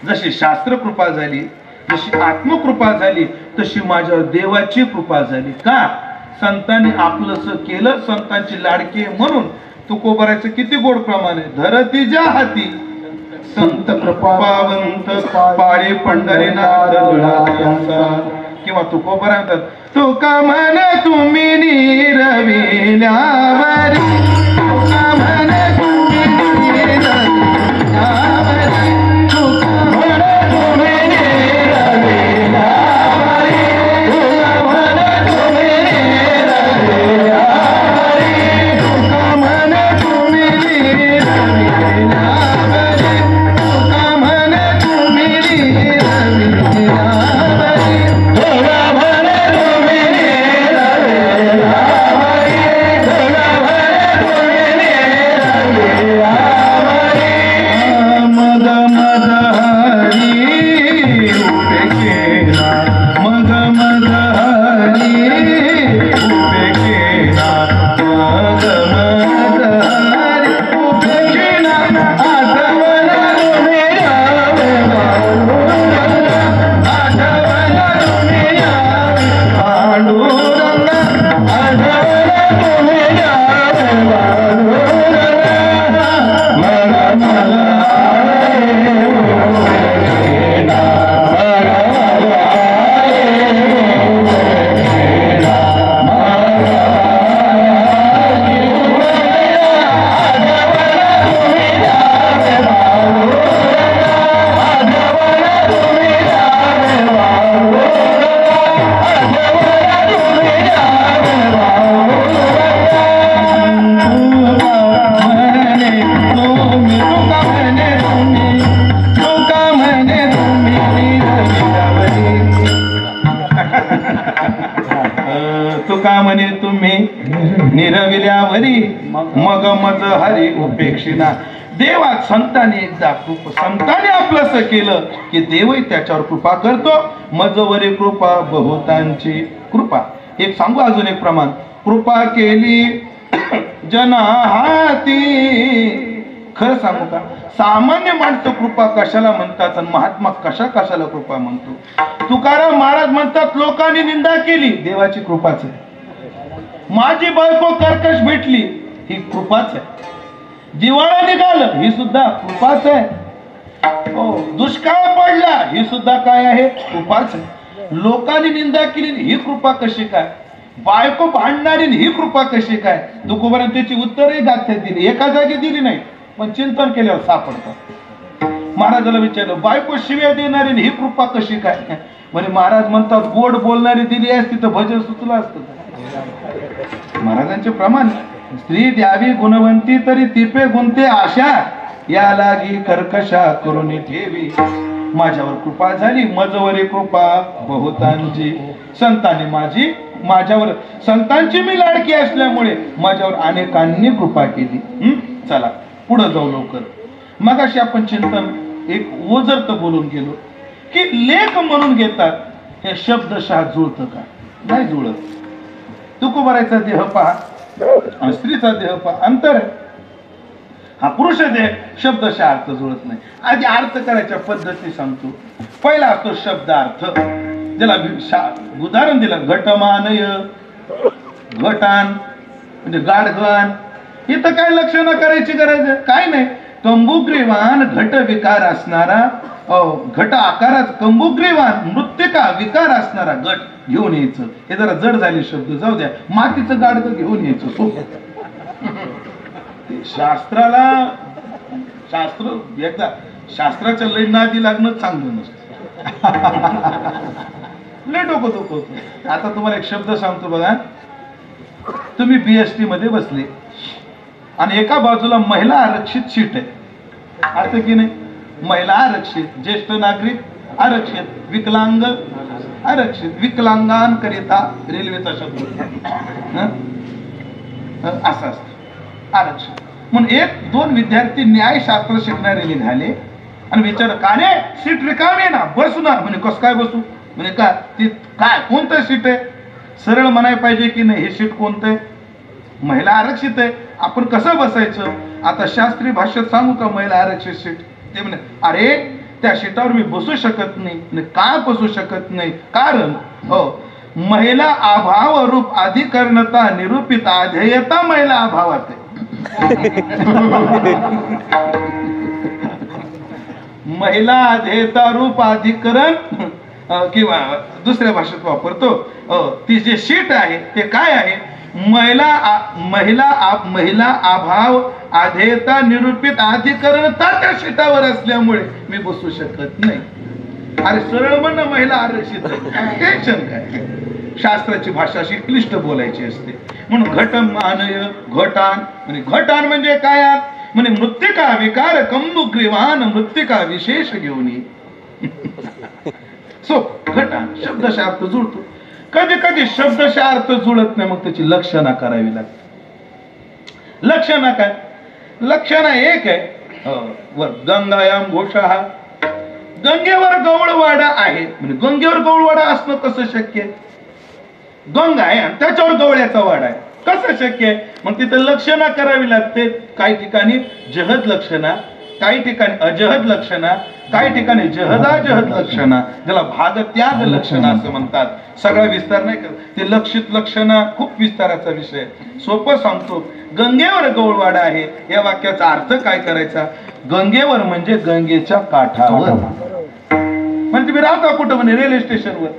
जशी शास्त्र कृपा झाली जशी आत्मकृपा झाली तशी माझ्या देवाची कृपा झाली. का? संतांनी आपलंस केलं. संतांची लाडकी म्हणून तुकोबरायचं किती गोड प्रमाण आहे. धरतीच्या हाती संत कृपावंत पाळे पंढरीनाथ किंवा तुकोबराय म्हणतात तुका म्हण तुम्ही निरविल्यावर तुका म्हण तुम्ही का म्हणे तुम्ही निरविल्यावरी मग मज हरी उपेक्षिना. देवा संतांनी एकदा संतांनी आपलंसं केलं की देवही त्याच्यावर कृपा करतो. मजवरी कृपा बहुतांची कृपा. एक सांगू अजून एक प्रमाण. कृपा केली जना हाती. खरं सांगू का, सामान्य माणसं कृपा कशाला म्हणतात आणि महात्मा कशाला कृपा म्हणतो. तुकाराम महाराज म्हणतात लोकांनी निंदा केली देवाची कृपाच आहे. माझी बायको कर्कश भेटली ही कृपाच आहे. दिवाळा निघालं ही सुद्धा कृपाच आहे. हो, दुष्काळ पडला ही सुद्धा काय आहे, कृपाच आहे. लोकांनी निंदा केली ही कृपा कशी काय. बायको भांडणारी ही कृपा कशी काय. तुकोबाराने त्याची उत्तरही गाथ्यात दिली, एका जागी दिली नाही पण चिंतन केल्यावर सापडतात. महाराजाला विचारलं बायको शिव्या देणारी ही कृपा कशी काय. म्हणजे महाराज म्हणतात गोड बोलणारी दिली असती तर भजन सुचलं असतं. महाराजांचे प्रमाण. स्त्री द्यावी गुणवंती तरी तिपे गुणते आशा. या लागी कर्कशा करून ठेवी. माझ्यावर कृपा झाली मजवरी कृपा बहुतांची. संतांनी माझ्यावर संतांची मी लाडकी असल्यामुळे माझ्यावर अनेकांनी कृपा केली. चला पुढे जाऊ लवकर. मगाशी आपण चिंतन एक ओझरत बोलून गेलो की लेख म्हणून घेतात हे शब्दशः जुळतं का. नाही जुळत. तुकोबारायचा देह पहा आणि स्त्रीचा देह पहा, अंतर आहे. हा पुरुष देह शब्दशः अर्थ जुळत नाही. आधी अर्थ करायच्या पद्धती सांगतो. पहिला असतो शब्दार्थ. त्याला उदाहरण दिलं घटमानय घटान म्हणजे गाढवान. इथं काय लक्ष न करायची गरज आहे, काय नाही. कंबुग्रीवान घट विकार असणारा, घट आकारात कंबुग्रीवान मृत्तिका विकार असणारा घट घेऊन यायचं. हे जरा जड झाले शब्द, जाऊ द्या. मातीचं गाडगं घेऊन यायचं सोपं. शास्त्र एकदा शास्त्राच्या लय नादी लागणं चांगलं नसतं. लय डोकं होतं. आता तुम्हाला एक शब्द सांगतो बघा. तुम्ही BST मध्ये बसले आणि एका बाजूला महिला आरक्षित सीट आहे. अर्थ की नाही. महिला आरक्षित, ज्येष्ठ नागरिक आरक्षित, विकलांग आरक्षित. विकलांगांकरिता रेल्वेचा शब्द असं असतं आरक्षित. म्हणून 1-2 विद्यार्थी न्यायशास्त्र शिकणारे निघाले आणि विचार का रे सीट रिकामी ना बसू ना. म्हणजे कसं काय बसू. म्हणजे का ती काय कोणतं सीट आहे. सरळ म्हणाय पाहिजे की नाही हे सीट कोणतं आहे. महिला आरक्षित आहे, आपण कसं बसायचं. आता शास्त्रीय भाषेत सांगू का महिला आरक्षित सीट. ते म्हणे अरे त्या सीटावर मी बसू शकत नाही. का बसू शकत नाही. कारण महिला अभाव रूप अधिकरणता निरूपित अध्येयता महिला अभावात आहे. महिला अध्येयता रूप अधिकरण किंवा दुसऱ्या भाषेत वापरतो. ती जे शीट आहे ते काय आहे. महिला अभाव अध्येयता निरूपित अधिकरणता त्या शीटावर असल्यामुळे मी बसू शकत नाही. अरे सरळ म्हणणं महिला आरक्षित टेन्शन काय. शास्त्राची भाषा अशी क्लिष्ट बोलायची असते. म्हणून घटमानय घटान म्हणजे घटान म्हणजे काय म्हणजे मृत्तिका विकार कंबुग्रीवान मृत्तिका विशेष घेऊन सो घटान शब्दशः अर्थ जुळतो. कधी कधी शब्दशः अर्थ जुळत नाही, मग त्याची लक्षणा करावी लागते. लक्षणा काय. लक्षणा एक आहे गंगायाम घोषा. गंगेवर गवळवाडा आहे म्हणजे गंगेवर गवळवाडा असणं कसं शक्य आहे. गंगा आहे आणि त्याच्यावर गवळ्याचा वाडा आहे कसं शक्य आहे. मग तिथे लक्षणा करावी लागते. काही ठिकाणी जहद लक्षणा, काही ठिकाणी अजहद लक्षणा, काही ठिकाणी जहदाजहद लक्षणा, ज्याला भागत्याग लक्षणा असं म्हणतात. सगळा विस्तार नाही करत. ते लक्षित लक्षणा खूप विस्ताराचा विषय. सोपं सांगतो. गंगेवर गवळवाडा आहे या वाक्याचा अर्थ काय करायचा. गंगेवर म्हणजे गंगेच्या काठावर. म्हणजे तुम्ही राहता कुठं म्हणे रेल्वे स्टेशनवर.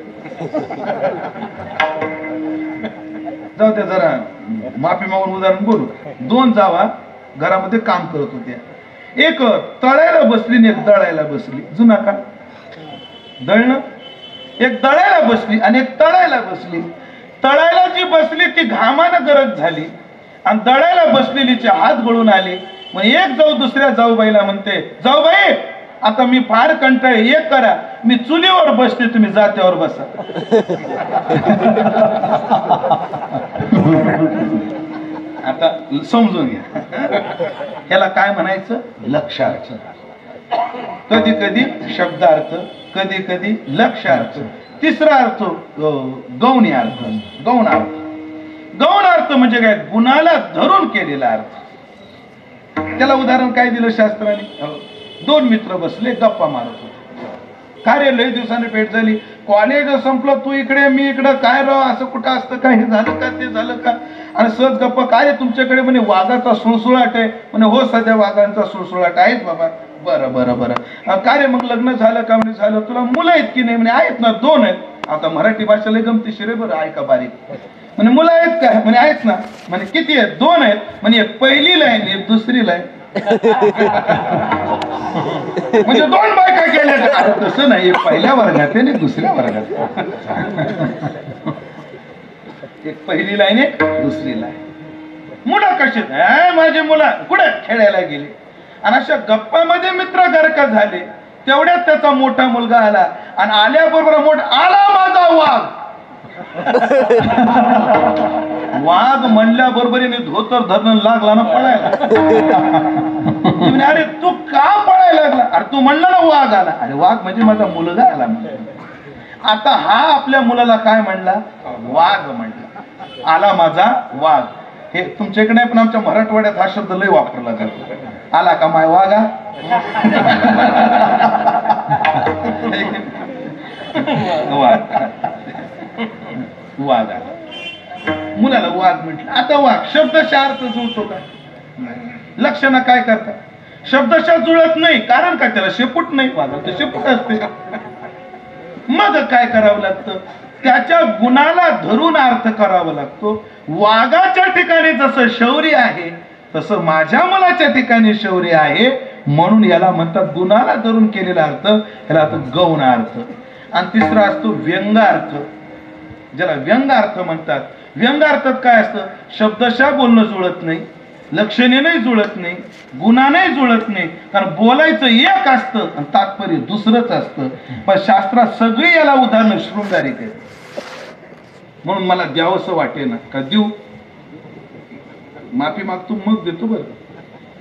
जाऊ द्या जरा माफी मागून उदाहरण बोलू. 2 जावा घरामध्ये काम करत होत्या. एक तळायला बसली आणि एक दळायला बसली. जुना का दळणं. एक दळायला बसली आणि एक तळायला बसली. तळायला जी बसली ती घामानं गरज झाली आणि दळायला बसलेलीचे हात गळून आले. मग एक जाऊ दुसऱ्या जाऊबाईला म्हणते जाऊबाई आता मी फार कंटाळे, एक करा मी चुलीवर बसते तुम्ही जात्यावर बसा. आता समजून घ्या, ह्याला काय म्हणायचं? लक्षार्थ. कधी कधी शब्दार्थ, कधी कधी लक्षार्थ. तिसरा अर्थ गौणी अर्थ. गौण अर्थ, गौण अर्थ म्हणजे काय? गुणाला धरून केलेला अर्थ. त्याला उदाहरण काय दिलं शास्त्राने? दोन मित्र बसले, गप्पा मारत होते. काय रे, लय दिवसाने भेट झाली, कॉलेज संपलं, तू इकडे मी इकडं, काय राव असं कुठं असतं का? हे झालं का, ते झालं का? आणि सहज गप्पा, काय रे तुमच्याकडे? म्हणे वाघाचा सुळसुळाट आहे. म्हणे हो, सध्या वाघांचा सुळसुळाट आहेच बाबा. बरं बरं बरं. काय रे मग लग्न झालं का? म्हणे झालं. तुला मुलं आहेत की नाही? म्हणे आहेत ना, 2 आहेत. आता मराठी भाषा लय गमतीशीर आहे बरं, ऐका बारीक. म्हणे मुलं आहेत का? म्हणे आहेत ना. म्हणे किती आहेत? 2 आहेत. म्हणे एक पहिलीला आहे, एक दुसरीला आहे. म्हणजे 2 बायका केल्या. तसं नाही, एक पहिल्या वर्गात आहे आणि दुसऱ्या वर्गात. एक पहिलीला आहे, एक दुसरीला आहे. मुलं कशी? माझी मुलं कुठे खेळायला गेली. आणि अशा गप्पामध्ये मित्र गर्क झाले. तेवढ्यात त्याचा मोठा मुलगा आला आणि आल्याबरोबर मोठा आला माझा वाघ. वाघ म्हणल्या बरोबरीने धोतर धरण लागला ना पळायला. अरे तू का पळायला लागला? अरे तू म्हणला ना वाघ आला. अरे वाघ म्हणजे माझा मुलगा आला. आता हा आपल्या मुलाला काय म्हणला? वाघ म्हणला. आला माझा वाघ. हे तुमच्या इकडे पण आमच्या मराठवाड्यात हा शब्द लय वापरला जातो. आला का माय वाघा? वाघ आला. मुलाला वाघ म्हटलं. आता वाघ शब्दशः अर्थ जुळतो का? लक्षणं काय करतात? शब्दशः जुळत नाही. कारण का? त्याला शेपूट नाही. वाघाचं शेपूट असते. मग काय करावं लागतं? त्याच्या गुणाला धरून अर्थ करावा लागतो. वाघाच्या ठिकाणी जसं शौर्य आहे तसं माझ्या मुलाच्या ठिकाणी शौर्य आहे. म्हणून याला म्हणतात गुणाला धरून केलेला अर्थ, याला गौण अर्थ. आणि तिसरा असतो व्यंगार्थ, ज्याला व्यंगार्थ म्हणतात. व्यंगार्थात काय असतं? शब्दशः बोलणं जुळत नाही, लक्षणे नाही जुळत नाही, गुणा नाही जुळत नाही. कारण बोलायचं एक असतं आणि तात्पर्य दुसरंच असतं. पण शास्त्रात सगळी याला उदाहरणं शृंगारिक आहेत. म्हणून मला द्यावंसं वाटे ना का देऊ, माफी मागतो मग देतो. बरं,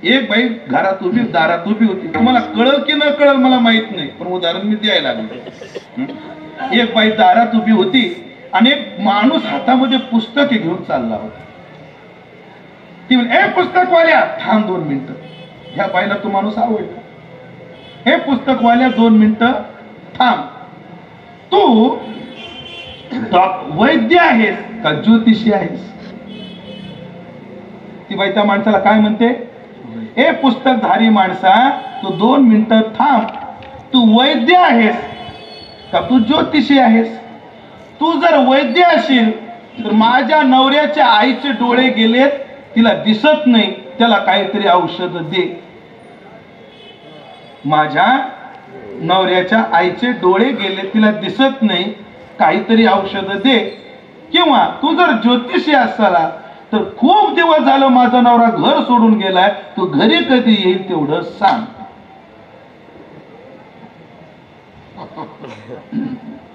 एक बाई घरात उभी दारात उभी होती. तुम्हाला कळल की न कळल मला माहित नाही, पण उदाहरण मी द्यायला लागलो. एक बाई दारात उभी होती आणि एक माणूस हातामध्ये पुस्तक घेऊन चालला होता. ती म्हणे, ए पुस्तकवाल्या थांब 2 मिनिटं. ह्या बाईला तो माणूस आवडला. हे पुस्तकवाल्या 2 मिनिटं थांब. तू वैद्य आहेस का ज्योतिषी आहेस? ती बाई त्या माणसाला काय म्हणते? ए पुस्तकधारी माणसा, तू 2 मिनिटं थांब. तू वैद्य आहेस का तू ज्योतिषी आहेस? तू जर वैद्य असेल तर माझ्या नवऱ्याच्या आईचे डोळे गेलेत, तिला दिसत नाही, त्याला काहीतरी औषध दे. माझ्या नवऱ्याच्या आईचे डोळे गेले, तिला दिसत नाही, काहीतरी औषध दे. किंवा तू जर ज्योतिषी असाला तर खूप दिवस झालं माझा नवरा घर सोडून गेलाय, तू घरी कधी येईल तेवढं सांग.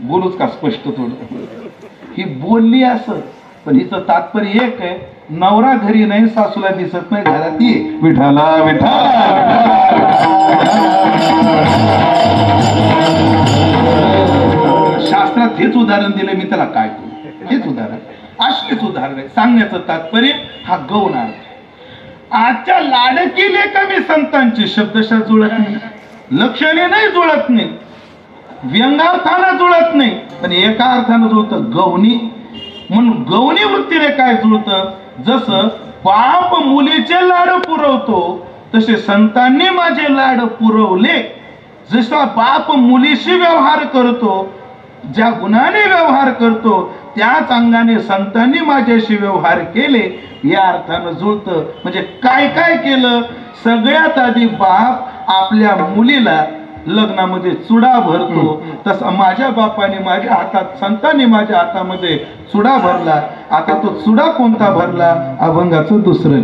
बोलूच का स्पष्ट थोडं? ही बोलली असं, पण हिचं तात्पर्य एक आहे, नवरा घरी नाही, सासूला दिसत नाही, घरात ये विठाला विठाला. शास्त्रात हेच उदाहरण दिले, मी त्याला काय करू? हेच उदाहरण, अशीच उदाहरण आहे. सांगण्याचं तात्पर्य हा गौण अर्थ. आजच्या लाडकी लेखमी संतांची शब्दशः जुळत नाही, लक्षणे नाही जुळत नाही, व्यंगार्थानं जुळत नाही, पण एका अर्थानं जुळतं, गौणी. म्हणून गौणी वृत्तीने काय जुळतं? जसं बाप मुलीचे लाड पुरवतो तसे संतांनी माझे लाड पुरवले. जसा बाप मुलीशी व्यवहार करतो, ज्या गुणाने व्यवहार करतो, त्याच अंगाने संतांनी माझ्याशी व्यवहार केले, या अर्थानं जुळतं. म्हणजे काय काय केलं? सगळ्यात आधी बाप आपल्या मुलीला लग्नामध्ये चुडा भरतो, तसा माझ्या बापाने माझ्या हातात, संतांनी माझ्या हातामध्ये चुडा भरला. आता तो चुडा कोणता भरला? अभंगाचं दुसरं.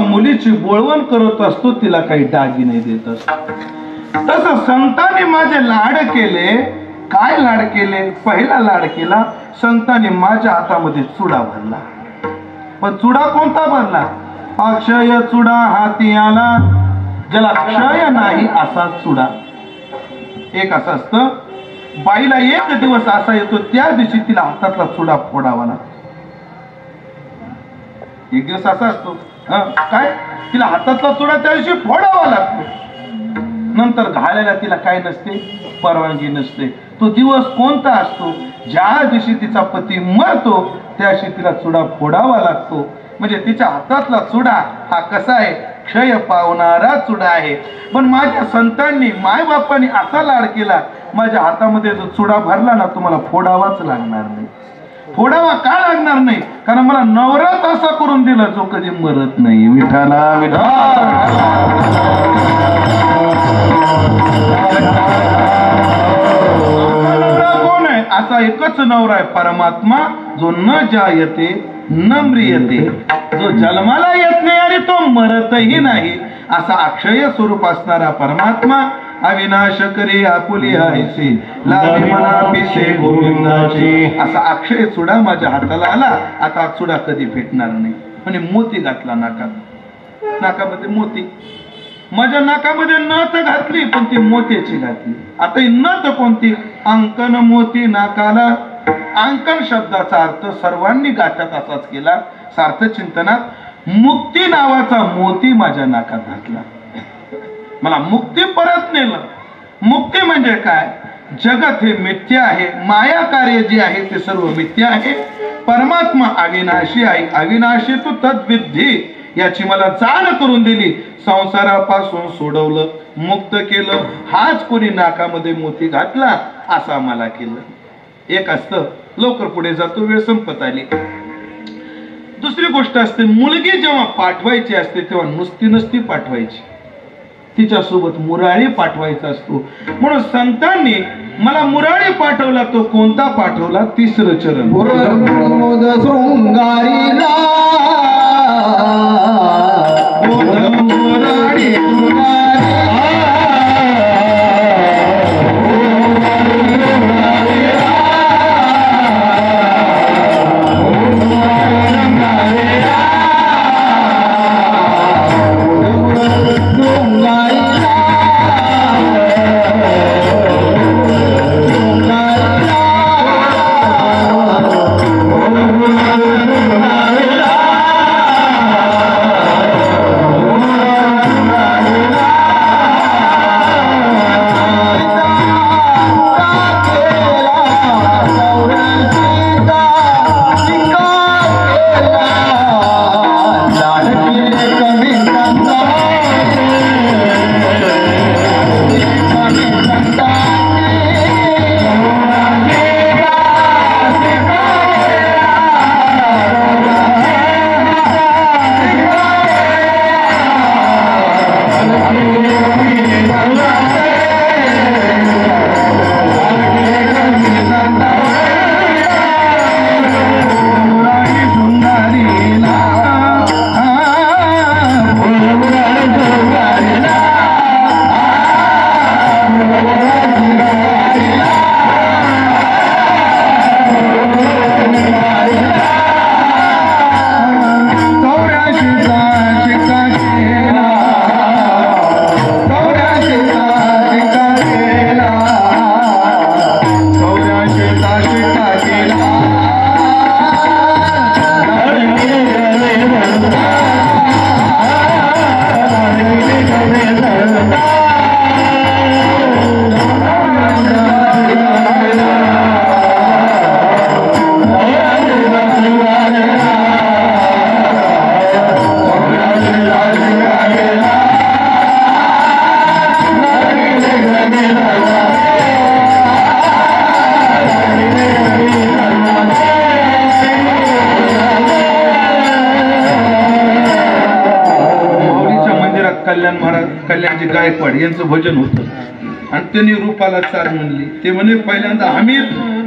मुलीची बोळवण करत असतो, तिला काही दागिने देत असतो. तसं संतांनी माझे लाड केले. काय लाड केले? पहिला लाड केला, संतांनी माझ्या हातामध्ये चुडा भरला. पण चुडा कोणता भरला? अक्षय चुडा हाती आला, ज्याला क्षय नाही असा चुडा. एक असं असतं, बाईला एक दिवस असा येतो, त्या दिवशी तिला हातातला चुडा फोडावा लागतो. एक दिवस असा असतो, काय तिला हातातला चुडा त्या दिवशी फोडावा लागतो. नंतर घालायला तिला काय नसते, परवानगी नसते. तो दिवस कोणता असतो? ज्या दिवशी तिचा पती मरतो त्या दिवशी तिला चुडा फोडावा लागतो. म्हणजे तिच्या हातातला चुडा हा कसा आहे? क्षय पावणारा चुडा आहे. पण माझ्या संतांनी, मायबापांनी असा लाड केला, माझ्या हातामध्ये जो चुडा भरला ना, तुम्हाला फोडावाच लागणार नाही. फोडावा का लागणार नाही? कारण मला नवराच असा करून दिला जो कधी मरत नाही. विठाला कोण आहे? असा एकच नवरा आहे, परमात्मा, जो न जायते न म्रियते, जो जन्माला येत नाही आणि तो मरतही नाही, असा अक्षय स्वरूप असणारा परमात्मा. अविनाश करे आपुली आईसे, लावी मना पिसे गोविंदाचे. असा अक्षय चुडा माझ्या हाताला आला. आता चुडा कधी फेटणार नाही. म्हणजे मोती घातला नाकात, नाकामध्ये मोती. माझ्या नाकामध्ये नथ घातली, पण ती मोत्याची घातली. आता ही नथ कोणती? अंकन मोती नाकाला. अंकन शब्दाचा अर्थ सर्वांनी गाठ्यात असाच केला. सार्थ चिंतनात मुक्ती नावाचा मोती माझ्या नाकात घातला. मला मुक्ती परत नेलं. मुक्ती म्हणजे काय? जगत हे मिथ्या आहे, माया कार्य जे आहे ते सर्व मिथ्या आहे. परमात्मा अविनाशी आहे, अविनाशी तू तद्विधी, याची मला जाण करून दिली. संसारापासून सोडवलं, मुक्त केलं. हाच कोणी नाकामध्ये मोती घातला असा मला केलं. एक असतं, लवकर पुढे जातो, वेळ संपत आली. दुसरी गोष्ट असते, मुलगी जेव्हा पाठवायची असते तेव्हा नुसती नसती पाठवायची, तिच्यासोबत मुरारी पाठवायचा असतो. म्हणून संतांनी मला मुरारी पाठवला. तो कोणता पाठवला? तिसरं चरण. कल्याण महाराज कल्याणजी गायकवाड यांचं भजन होतं आणि त्यांनी रूपाला चाल म्हणली. ते म्हणे पहिल्यांदा आमिर,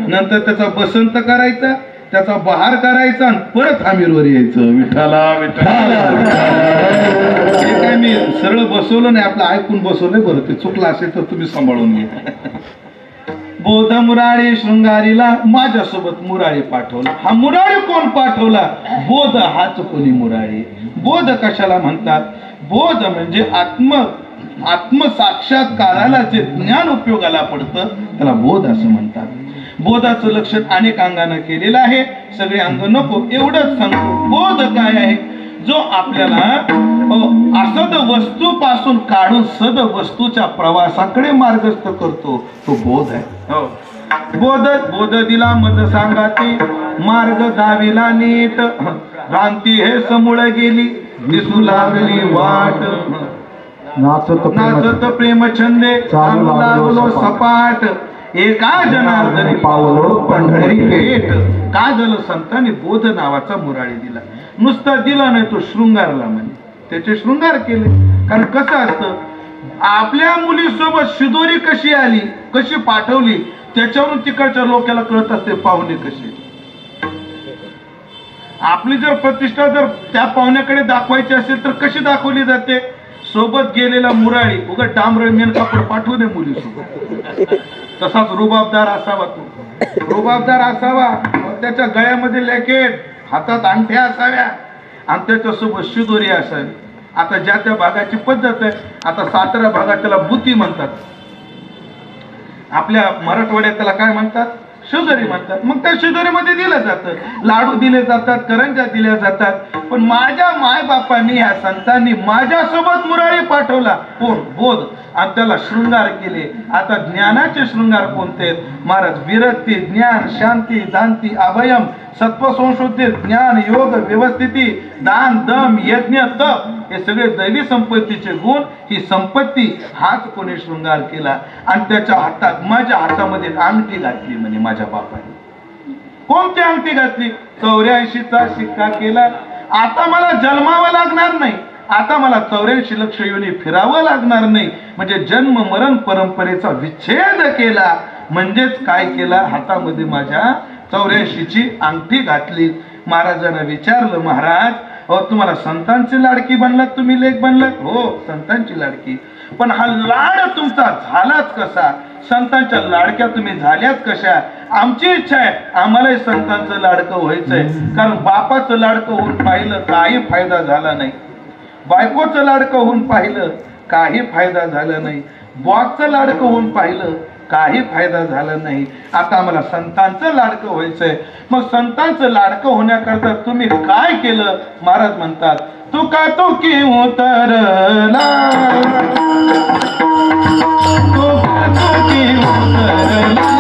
नंतर त्याचा बसंत करायचा, त्याचा बहार करायचा आणि परत आमिरवर यायचं. विठ्ठला विठ्ठला. हे काय मी सरळ बसवलं नाही, आपलं ऐकून बसवलंय. बरं ते चुकलं असेल तर तुम्ही सांभाळून घ्या. बोध मुरारी शृंगारीला माझ्यासोबत मुरारी पाठवला. हा मुरारी कोण पाठवला? बोध हाच कोणी मुरारी. बोध कशाला म्हणतात? बोध म्हणजे आत्मसाक्षात्काराला जे ज्ञान उपयोगाला पडतं त्याला बोध असं म्हणतात. बोधाचं लक्षण अनेक अंगानं केलेलं आहे, सगळे अंग नको, एवढंच सांगतो. बोध काय आहे? जो आपल्याला असद वस्तूपासून काढून सद वस्तूच्या प्रवासाकडे मार्गस्थ करतो, तो बोध आहे. बोध दिला मज सांगाती, मार्ग दाविला नीट, भ्रांती हे समूळ गेली, दिसू लागली वाट, नाचत प्रेम छंदे चालू लागलो सपाट, एका जनार्दनी पावलो पंढरी पेठ. का झालं? संतांनी बोध नावाचा मुरारी दिला. नुसता दिला नाही, तो शृंगारला म्हणे, त्याचे शृंगार केले. कारण कसं असतं, आपल्या मुलीसोबत शिदोरी कशी आली, कशी पाठवली, त्याच्यावरून तिकडच्या लोकांना कळत असते पाहुणे कसे. आपली जर प्रतिष्ठा जर त्या पाहुण्याकडे दाखवायची असेल तर कशी दाखवली जाते? सोबत गेलेला मुरारी उगा डांबरळ मेन कापड पाठवू दे मुलीसोबत. तसाच रुबाबदार असावा तो, रुबाबदार असावा. त्याच्या गळ्यामध्ये लॅकेट, हातात अंगठ्या असाव्या आणि त्याच्यासोबत शिदोरी असावी. आता ज्या त्या भागाची पद्धत आहे. आता सातारा भागात त्याला बुती म्हणतात, आपल्या मराठवाड्यात त्याला काय म्हणतात? शिदोरी म्हणतात. मग त्या शिदोरीमध्ये दिलं जातं, लाडू दिले जातात, करंज्या दिल्या जातात. पण माझ्या मायबापांनी, या संतांनी माझ्यासोबत मुरारी पाठवला. कोण? बोध. आणि त्याला शृंगार केले. आता ज्ञानाचे शृंगार कोणते आहेत? महाराज विरक्ती, ज्ञान, शांती, दांती, अभयम, सत्व संशोधित, ज्ञान, योग, व्यवस्थिती, दान, दम, यज्ञ, तप, हे सगळे दैवी संपत्तीचे गुण. ही संपत्ती हाच कोणी शृंगार केला. आणि त्याच्या हातात, माझ्या हातामध्ये अंगठी घातली म्हणे माझ्या बापाने. कोणती अंगठी घातली? 84चा शिक्का केला. आता मला जन्मावं लागणार नाही, आता मला 84 लक्ष योनी फिरावं लागणार नाही. म्हणजे जन्म मरण परंपरेचा विच्छेद केला. म्हणजेच काय केला? हातामध्ये माझ्या 84ची अंगठी घातली. महाराजांना विचारलं, महाराज तुम्हाला संतांची लाडकी बनलात, तुम्ही लेक बनलात? हो, संतांची लाडकी. पण हा लाड तुमचा झालाच कसा? संतांच्या लाडक्या तुम्ही झाल्याच कशा? आमची इच्छा आहे, आम्हालाही संतांचं लाडकं व्हायचंय. कारण बापाचं लाडकं होऊन पाहिलं, काही फायदा झाला नाही. बायकोचं लाडकं होऊन पाहिलं, काही फायदा झाला नाही. बॉसचं लाडकं होऊन पाहिलं, काही फायदा झाला नाही. आता आम्हाला संतांचं लाडकं व्हायचंय. मग संतांचं लाडकं होण्याकरता तुम्ही काय केलं? महाराज म्हणतात, तू का तो की उतरला, तू का तो की उतरला,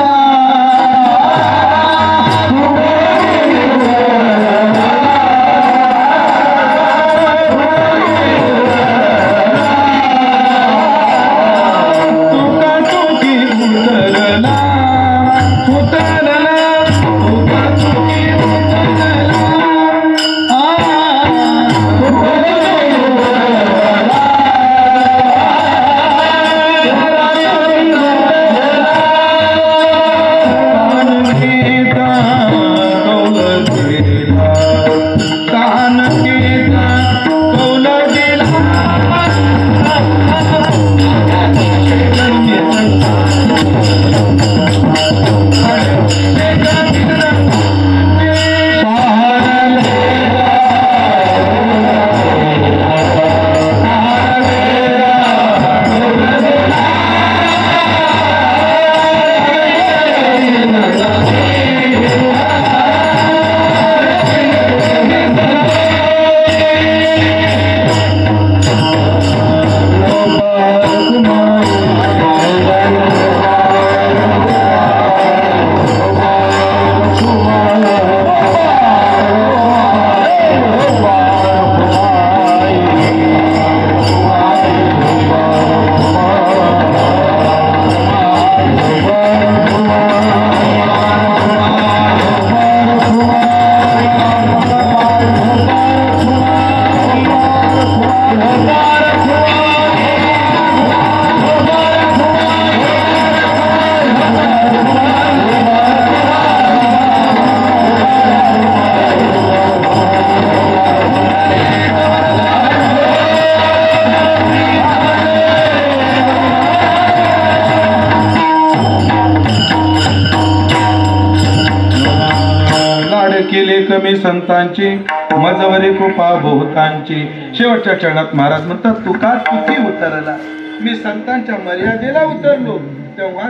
कमी संतांची, मजवरी कृपा बहुतांची. शेवटच्या चरणात महाराज म्हणतात, तुका तुकी उतरला, मी संतांच्या मर्यादेला उतरलो तेव्हा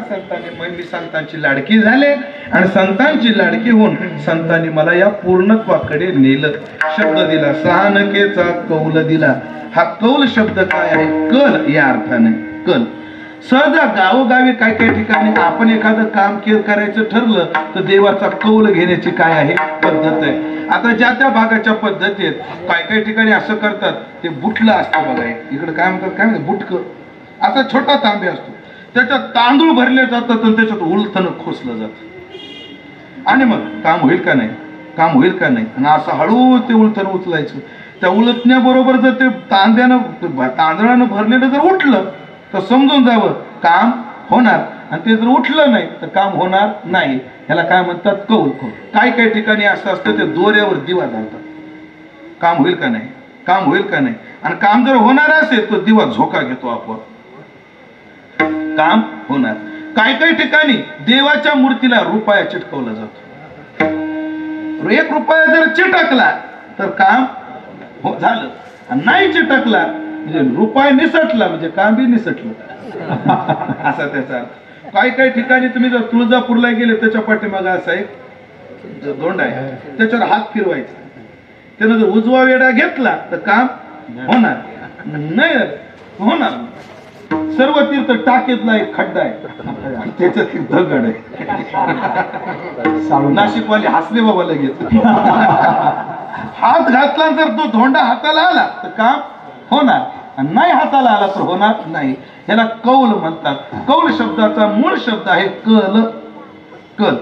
मी संतांची लाडकी झाले आणि संतांची लाडकी होऊन संतांनी मला या पूर्णत्वाकडे नेलं. शब्द दिला, सहानकेचा कौल दिला. हा कौल शब्द काय आहे? कल या अर्थाने. कल सहज गावोगावी काय काय ठिकाणी आपण एखादं काम करायचं ठरलं तर देवाचा कौल घेण्याची काय आहे पद्धत आहे. आता ज्या त्या भागाच्या पद्धतीत काय काय ठिकाणी असं करतात, ते बुटलं असतं बघा, इकडे काय म्हणतात, काय म्हणतात, बुटकं असा छोटा तांबे असतो, त्याच्यात तांदूळ भरले जातात आणि त्याच्यात उलथन खोसलं जातं आणि मग काम होईल का नाही, काम होईल का नाही, आणि असं हळू ते उलथन उचलायचं. त्या उलटण्याबरोबर जर ते तांदळानं भरलेलं जर उठलं तर समजून जावं काम होणार, आणि ते जर उठलं नाही तर काम होणार नाही. ह्याला काय म्हणतात? कौल. काही काही ठिकाणी असं असतं, ते दोऱ्यावर दिवा घालतात, काम होईल का नाही, काम होईल का नाही, आणि काम जर होणार असेल तर दिवा झोका घेतो, आपोआप काम होणार. काही काही ठिकाणी देवाच्या मूर्तीला रुपया चिटकवला जातो. 1 रुपया जर चिटकला तर काम झालं, आणि नाही चिटकला म्हणजे रुपया निसटला म्हणजे काम बी निसटलं असा त्याचा. काही काही ठिकाणी तुम्ही जर तुळजापूरला गेले, त्याच्या पाठीमागे असा एक दोंड आहे, त्याच्यावर हात फिरवायचा, त्यानं जर उजवा वेढा घेतला तर काम होणार नाही, होणार. सर्व तीर्थ टाकेतला एक खड्डा आहे, त्याच्यात एक दगड आहे. नाशिकवाले हसले बाबा लगेच. हात घातला जर तो धोंडा हाताला आला तर काम होणार, आणि नाही हाताला आला तर होणार नाही. याला कौल म्हणतात. कौल शब्दाचा मूळ शब्द आहे कल. कल,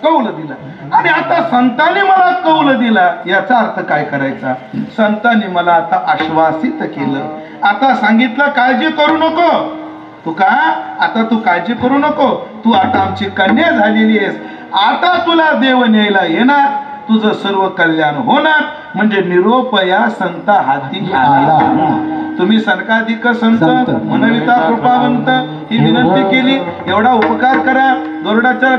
कौल दिला. आणि आता संतांनी मला कौल दिला, याचा अर्थ काय करायचा? संतांनी मला आता आश्वासित केलं. आता सांगितलं, काळजी करू नको तू, का आता तू काळजी करू नको, तू आता आमची कन्या झालेली आहेस, आता तुला देव न्यायला येणार, तुझं सर्व कल्याण होणार. म्हणजे निरोप या संत हाती आला. तुम्ही सनकाधिक संत म्हणविता कृपावंत ही विनंती केली, एवढा उपकार करा.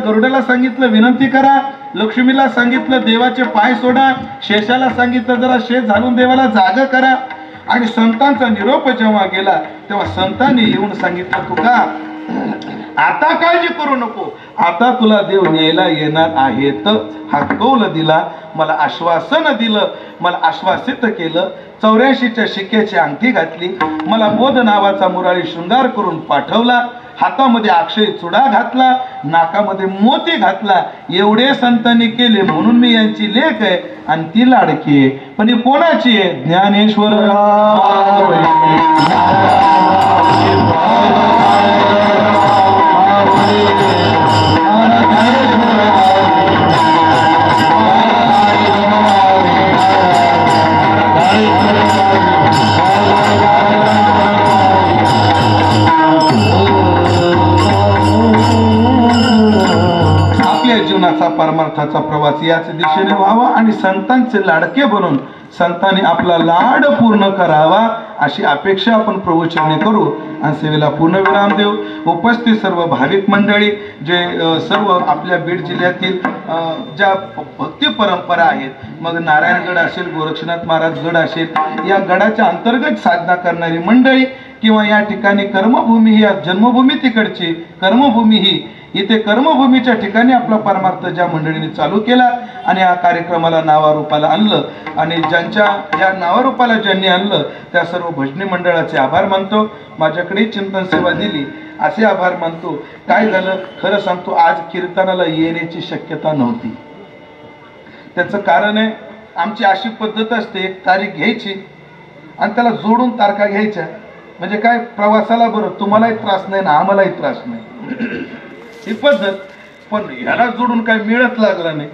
गरुडाला सांगितलं विनंती करा, लक्ष्मीला सांगितलं देवाचे पाय सोडा, शेषाला सांगितलं जरा शेष घालून देवाला जाग करा. आणि संतांचा निरोप जेव्हा गेला तेव्हा संतांनी येऊन सांगितलं, तुका आता काळजी करू नको, आता तुला देव न्यायला येणार आहेत. हा कौल दिला, मला आश्वासन दिलं, मला आश्वासित केलं. 84च्या शिक्क्याची अंगठी घातली, मला बोध नावाचा मुरारी शृंगार करून पाठवला, हातामध्ये अक्षय चुडा घातला, नाकामध्ये मोती घातला. एवढे संतांनी केले म्हणून मी यांची लेक आहे आणि ती लाडकी आहे. पण ही कोणाची आहे? ज्ञानेश्वर परमार्थाचा प्रवास याच दिशेने व्हावा आणि संतांचे लाडके बनून संतांनी आपला लाड पूर्ण करावा अशी अपेक्षा आपण प्रभूचरणी करू आणि सेवेला पूर्ण विराम देऊ. उपस्थित सर्व भाविक मंडळी, जे सर्व आपल्या बीड जिल्ह्यातील ज्या भक्ती परंपरा आहेत, मग नारायणगड असेल, गोरक्षनाथ महाराज गड असेल, या गडाच्या अंतर्गत साधना करणारी मंडळी किंवा या ठिकाणी कर्मभूमी ही जन्मभूमी तिकडची कर्मभूमी ही इथे कर्मभूमीच्या ठिकाणी आपला परमार्थ ज्या मंडळीने चालू केला आणि या कार्यक्रमाला नावारूपाला आणलं आणि ज्यांच्या या नावारूपाला ज्यांनी आणलं त्या सर्व भजनी मंडळाचे आभार मानतो. माझ्याकडे चिंतन सेवा दिली असे आभार मानतो. काय झालं खरं सांगतो, आज कीर्तनाला येण्याची शक्यता नव्हती. त्याचं कारण आहे, आमची अशी पद्धत असते, एक तारीख घ्यायची आणि त्याला जोडून तारखा घ्यायच्या. म्हणजे काय, प्रवासाला बरं, तुम्हालाही त्रास नाही ना आम्हालाही त्रास नाही ही पद्धत. पण ह्याला जोडून काय मिळत लागला नाही.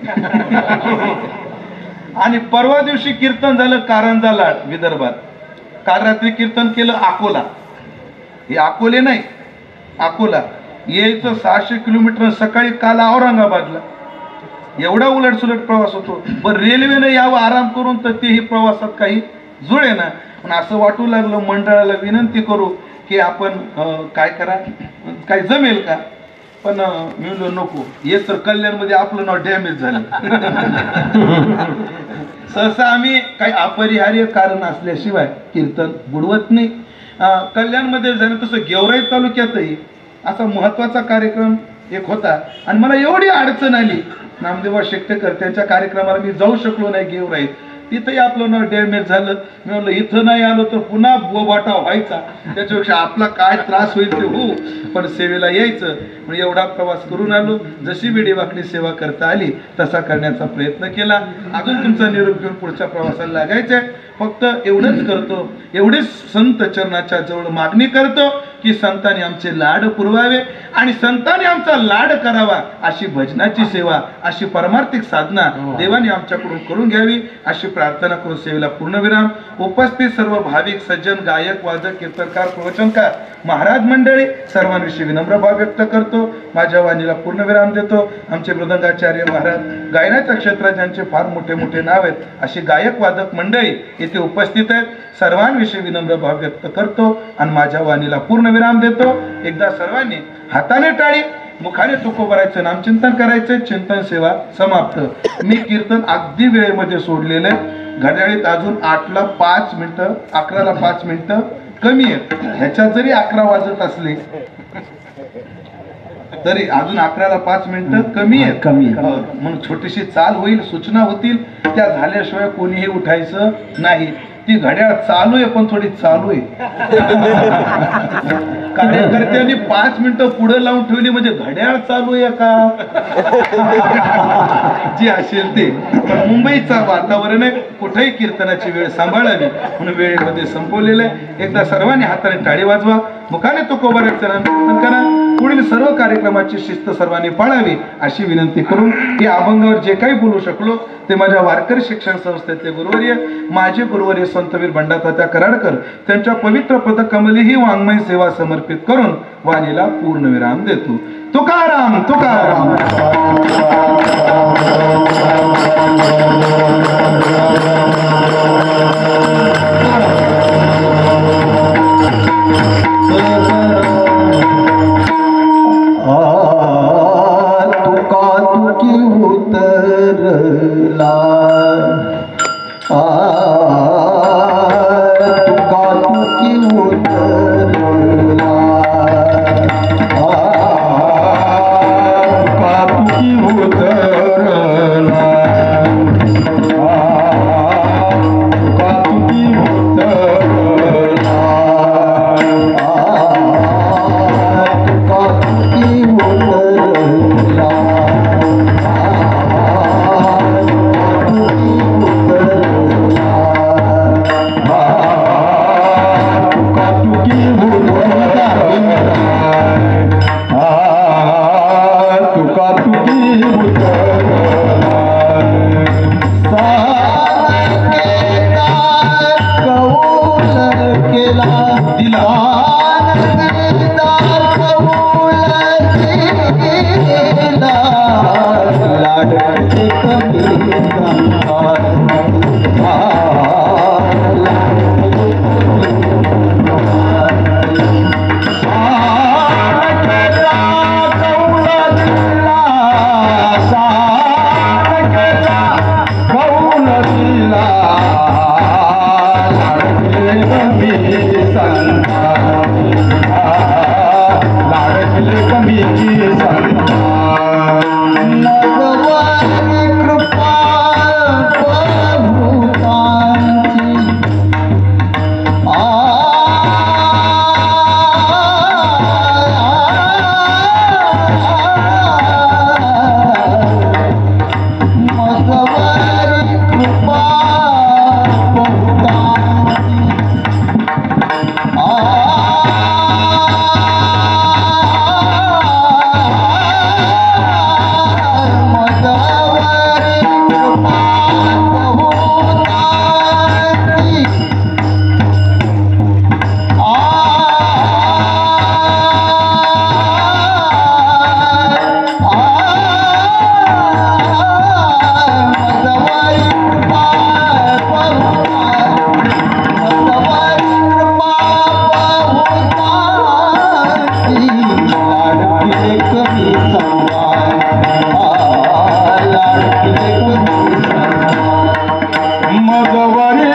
आणि परवा दिवशी कीर्तन झालं कारंजा लाड विदर्भात. काल रात्री कीर्तन केलं अकोला. हे अकोले नाही, अकोला यायचं 600 किलोमीटर. सकाळी काल औरंगाबादला. एवढा उलटसुलट प्रवास होतो. पण रेल्वेनं यावं आराम करून तर तेही प्रवासात काही जुळे ना. पण असं वाटू लागलं मंडळाला विनंती करू की आपण काय करा, काय जमेल का. पण मी म्हणलो नको, हे तर कल्याणमध्ये आपलं नाव डॅमेज झालं. सहसा आम्ही काही अपरिहार्य कारण असल्याशिवाय कीर्तन बुडवत नाही. कल्याणमध्ये झालं तसं गेवराई तालुक्यातही असा महत्वाचा कार्यक्रम एक होता आणि मला एवढी अडचण आली, नामदेवा शेट्टेकर त्यांच्या कार्यक्रमाला मी जाऊ शकलो नाही गेवराईत. तिथंही आपलं नाव डॅमेज झालं. मी म्हणलं इथं नाही आलो तर पुन्हा बोबाटा व्हायचा, त्याच्यापेक्षा आपला काय त्रास होईल ते हो, पण सेवेला यायचं. म्हणजे एवढा प्रवास करून आलो. जशी वेडी वाकडी सेवा करता आली तसा करण्याचा प्रयत्न केला. अजून तुमचा निरोप घेऊन पुढच्या प्रवासाला लागायचंय. फक्त एवढंच करतो, एवढेच संत चरणाच्या जवळ मागणी करतो की संतांनी आमचे लाड पुरवावे आणि संतांनी आमचा लाड करावा. अशी भजनाची सेवा, अशी परमार्थिक साधना देवाने आमच्याकडून करून घ्यावी अशी प्रार्थना करून सेवेला पूर्णविराम. उपस्थित सर्व भाविक सज्जन, गायक, वादक, कीर्तनकार, प्रवचनकार, महाराज मंडळी सर्वांविषयी विनम्र भाव व्यक्त करतो. माझ्या वाणीला पूर्णविराम देतो. आमचे मृदंगाचार्य महाराज, गायनाच्या क्षेत्रात ज्यांचे फार मोठे मोठे नाव आहेत अशी गायक वादक मंडळी येथे उपस्थित आहेत. सर्वांविषयी विनम्र भाव व्यक्त करतो आणि माझ्या वाणीला पूर्णविराम देतो. एकदा सर्वांनी हाताने टाळी, मुखाने तुकोबरायचं, नामचिंतन करायचं. चिंतन सेवा समाप्त. मी कीर्तन अगदी वेळेमध्ये सोडलेलं आहे. घड्याळीत अजून 8ला 5 मिनिटं, 11ला 5 मिनिटं कमी आहेत. ह्याच्यात जरी 11 वाजत असले तरी अजून 11ला 5 मिनिटं कमी आहेत. म्हणून छोटीशी चाल होईल, सूचना होतील, त्या झाल्याशिवाय कोणीही उठायचं नाही. ती घड्याळ चालू आहे पण थोडी चालू आहे. कार्यकर्त्यांनी 5 मिनिटं पुढे लावून ठेवली म्हणजे घड्याळ चालू आहे का? जे असेल ते. पण मुंबईचं वातावरण आहे, कुठेही कीर्तनाची वेळ सांभाळावी म्हणून वेळेमध्ये संपवलेलं आहे. एकदा सर्वांनी हाताने टाळी वाजवा, मुखाने तुकोबारायचं, नामचिंतन करा. पुढील सर्व कार्यक्रमाची शिस्त सर्वांनी पाळावी अशी विनंती करून या अभंगावर जे काही बोलू शकलो ते माझ्या वारकरी शिक्षण संस्थेतले गुरुवर्य, माझे गुरुवर्य संतवीर बंडातात्या कराडकर त्यांच्या पवित्र पदकमली ही वाङ्मय सेवा समर्पित करून वाणीला पूर्णविराम देतो. तुकाराम तुकाराम. लाडकीने कमी सन्मान, लाडकीने कमी सन्मान. मग वरी